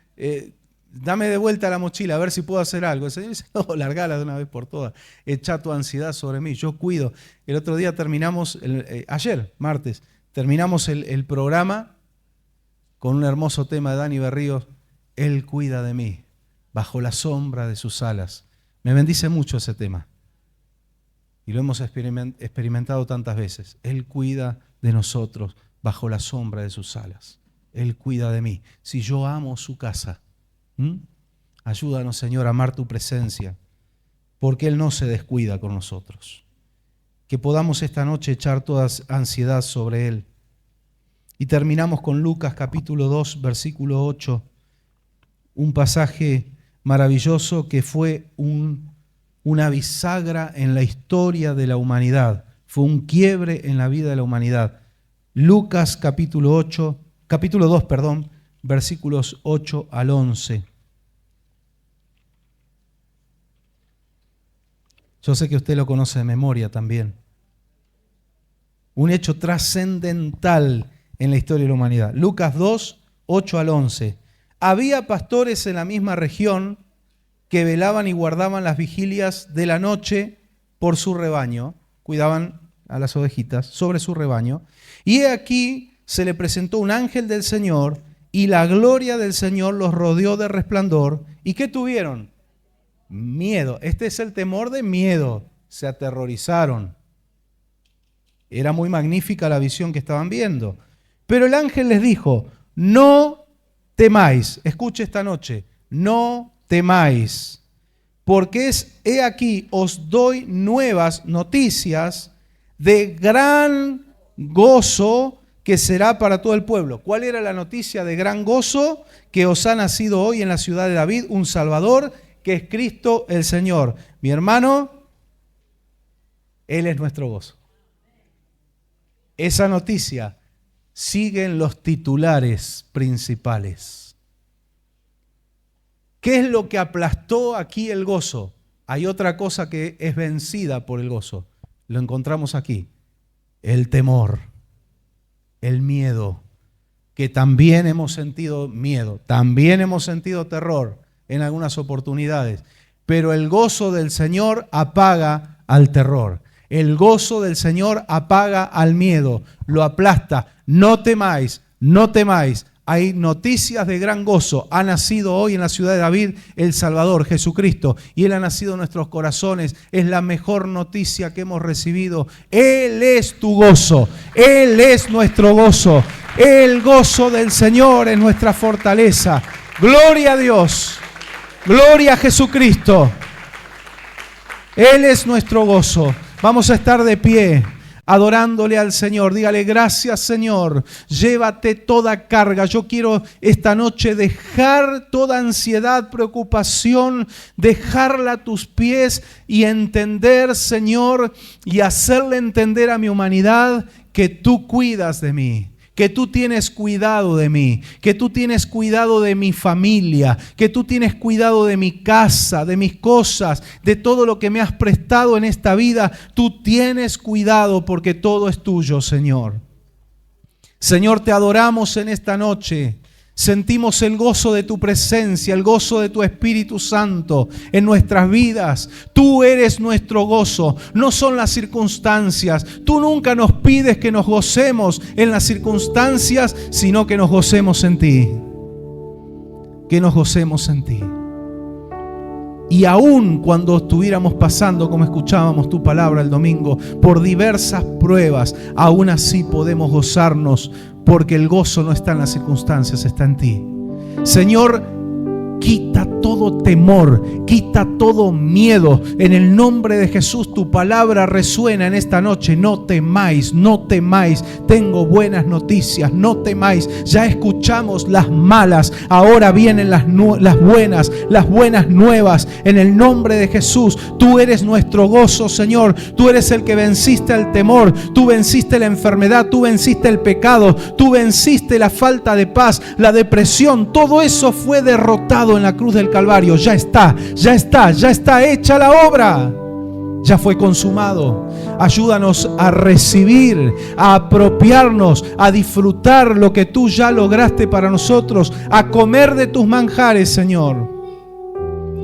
dame de vuelta la mochila, a ver si puedo hacer algo. El Señor dice, no, largala de una vez por todas. Echa tu ansiedad sobre mí, yo cuido. El otro día terminamos, ayer, martes, terminamos el programa con un hermoso tema de Dani Berríos, Él cuida de mí, bajo la sombra de sus alas. Me bendice mucho ese tema. Y lo hemos experimentado tantas veces. Él cuida de nosotros bajo la sombra de sus alas. Él cuida de mí. Si yo amo su casa, ayúdanos, Señor, a amar tu presencia, porque Él no se descuida con nosotros. Que podamos esta noche echar toda ansiedad sobre Él. Y terminamos con Lucas capítulo 2, versículo 8, un pasaje maravilloso que fue un una bisagra en la historia de la humanidad. Fue un quiebre en la vida de la humanidad. Lucas capítulo 2, versículos 8 al 11. Yo sé que usted lo conoce de memoria también. Un hecho trascendental en la historia de la humanidad. Lucas 2, 8 al 11. Había pastores en la misma región que velaban y guardaban las vigilias de la noche por su rebaño. Cuidaban a las ovejitas sobre su rebaño. Y he aquí se le presentó un ángel del Señor y la gloria del Señor los rodeó de resplandor. ¿Y qué tuvieron? Miedo. Este es el temor de miedo. Se aterrorizaron. Era muy magnífica la visión que estaban viendo. Pero el ángel les dijo, no temáis. Escuche esta noche, no temáis. Porque he aquí, os doy nuevas noticias de gran gozo que será para todo el pueblo. ¿Cuál era la noticia de gran gozo? Que os ha nacido hoy en la ciudad de David un Salvador, que es Cristo el Señor. Mi hermano, Él es nuestro gozo. Esa noticia sigue en los titulares principales. ¿Qué es lo que aplastó aquí el gozo? Hay otra cosa que es vencida por el gozo. Lo encontramos aquí. El temor, el miedo, que también hemos sentido miedo, también hemos sentido terror en algunas oportunidades, pero el gozo del Señor apaga al terror. El gozo del Señor apaga al miedo, lo aplasta. No temáis, no temáis. Hay noticias de gran gozo. Ha nacido hoy en la ciudad de David el Salvador, Jesucristo, y Él ha nacido en nuestros corazones. Es la mejor noticia que hemos recibido. Él es tu gozo, Él es nuestro gozo. El gozo del Señor es nuestra fortaleza. Gloria a Dios, gloria a Jesucristo. Él es nuestro gozo. Vamos a estar de pie, adorándole al Señor. Dígale, gracias Señor, llévate toda carga. Yo quiero esta noche dejar toda ansiedad, preocupación, dejarla a tus pies y entender, Señor, y hacerle entender a mi humanidad que tú cuidas de mí. Que tú tienes cuidado de mí, que tú tienes cuidado de mi familia, que tú tienes cuidado de mi casa, de mis cosas, de todo lo que me has prestado en esta vida. Tú tienes cuidado porque todo es tuyo, Señor. Señor, te adoramos en esta noche. Sentimos el gozo de tu presencia, el gozo de tu Espíritu Santo en nuestras vidas. Tú eres nuestro gozo, no son las circunstancias. Tú nunca nos pides que nos gocemos en las circunstancias, sino que nos gocemos en ti. Que nos gocemos en ti. Y aún cuando estuviéramos pasando, como escuchábamos tu palabra el domingo, por diversas pruebas, aún así podemos gozarnos, porque el gozo no está en las circunstancias, está en ti. Señor, quita todo temor, quita todo miedo. En el nombre de Jesús, tu palabra resuena en esta noche. No temáis, no temáis. Tengo buenas noticias, no temáis. Ya escuchamos las malas, ahora vienen las buenas nuevas. En el nombre de Jesús, tú eres nuestro gozo, Señor. Tú eres el que venciste el temor, tú venciste la enfermedad, tú venciste el pecado, tú venciste la falta de paz, la depresión. Todo eso fue derrotado en la cruz del Calvario. Ya está hecha la obra. Ya fue consumado. Ayúdanos a recibir, a apropiarnos, a disfrutar lo que tú ya lograste para nosotros, a comer de tus manjares, Señor.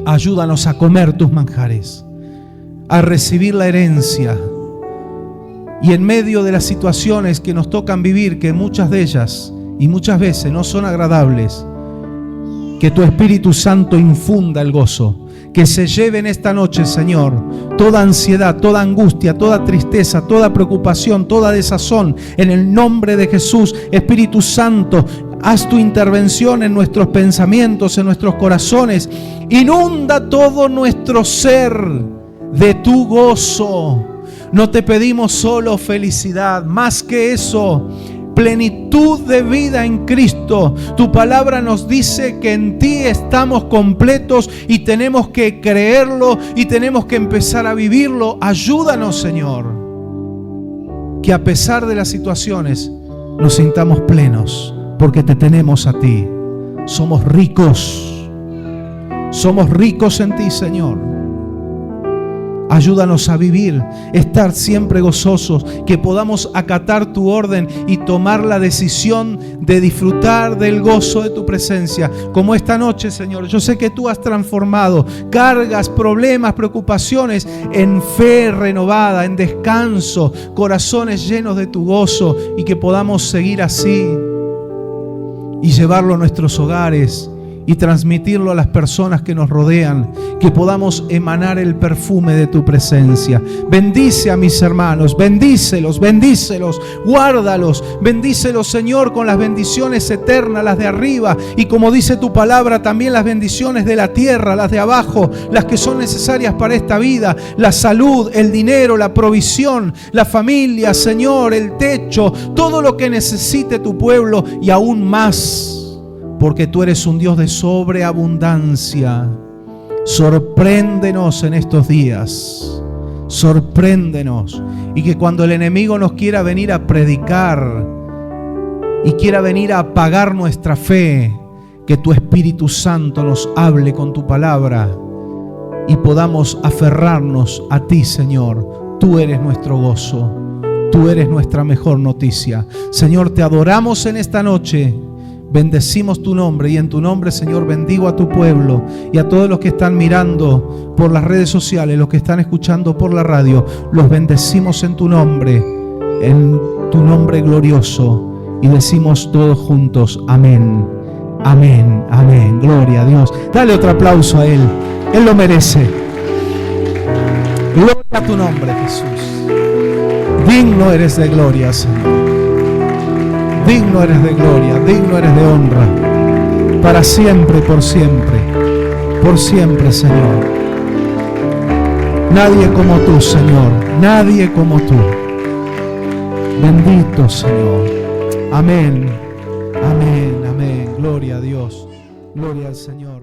Ayúdanos a comer tus manjares, a recibir la herencia. Y en medio de las situaciones que nos tocan vivir, que muchas de ellas y muchas veces no son agradables, que tu Espíritu Santo infunda el gozo, que se lleve en esta noche, Señor, toda ansiedad, toda angustia, toda tristeza, toda preocupación, toda desazón. En el nombre de Jesús, Espíritu Santo, haz tu intervención en nuestros pensamientos, en nuestros corazones. Inunda todo nuestro ser de tu gozo. No te pedimos solo felicidad, más que eso, plenitud de vida en Cristo. Tu palabra nos dice que en ti estamos completos y tenemos que creerlo y tenemos que empezar a vivirlo. Ayúdanos, Señor, que a pesar de las situaciones nos sintamos plenos porque te tenemos a ti. Somos ricos en ti, Señor. Ayúdanos a vivir, estar siempre gozosos, que podamos acatar tu orden y tomar la decisión de disfrutar del gozo de tu presencia. Como esta noche, Señor, yo sé que tú has transformado cargas, problemas, preocupaciones en fe renovada, en descanso, corazones llenos de tu gozo, y que podamos seguir así y llevarlo a nuestros hogares y transmitirlo a las personas que nos rodean, que podamos emanar el perfume de tu presencia. Bendice a mis hermanos, bendícelos, guárdalos, bendícelos, Señor, con las bendiciones eternas, las de arriba, y como dice tu palabra, también las bendiciones de la tierra, las de abajo, las que son necesarias para esta vida, la salud, el dinero, la provisión, la familia, Señor, el techo, todo lo que necesite tu pueblo y aún más. Porque tú eres un Dios de sobreabundancia. Sorpréndenos en estos días. Sorpréndenos. Y que cuando el enemigo nos quiera venir a predicar y quiera venir a apagar nuestra fe, que tu Espíritu Santo nos hable con tu palabra y podamos aferrarnos a ti, Señor. Tú eres nuestro gozo. Tú eres nuestra mejor noticia. Señor, te adoramos en esta noche. Bendecimos tu nombre, y en tu nombre, Señor, bendigo a tu pueblo y a todos los que están mirando por las redes sociales, los que están escuchando por la radio. Los bendecimos en tu nombre glorioso, y decimos todos juntos: amén, amén, amén. Gloria a Dios. Dale otro aplauso a Él. Él lo merece. Gloria a tu nombre, Jesús. Digno eres de gloria, Señor. Digno eres de gloria, digno eres de honra, para siempre, por siempre, Señor. Nadie como tú, Señor, nadie como tú. Bendito, Señor. Amén, amén, amén. Gloria a Dios, gloria al Señor.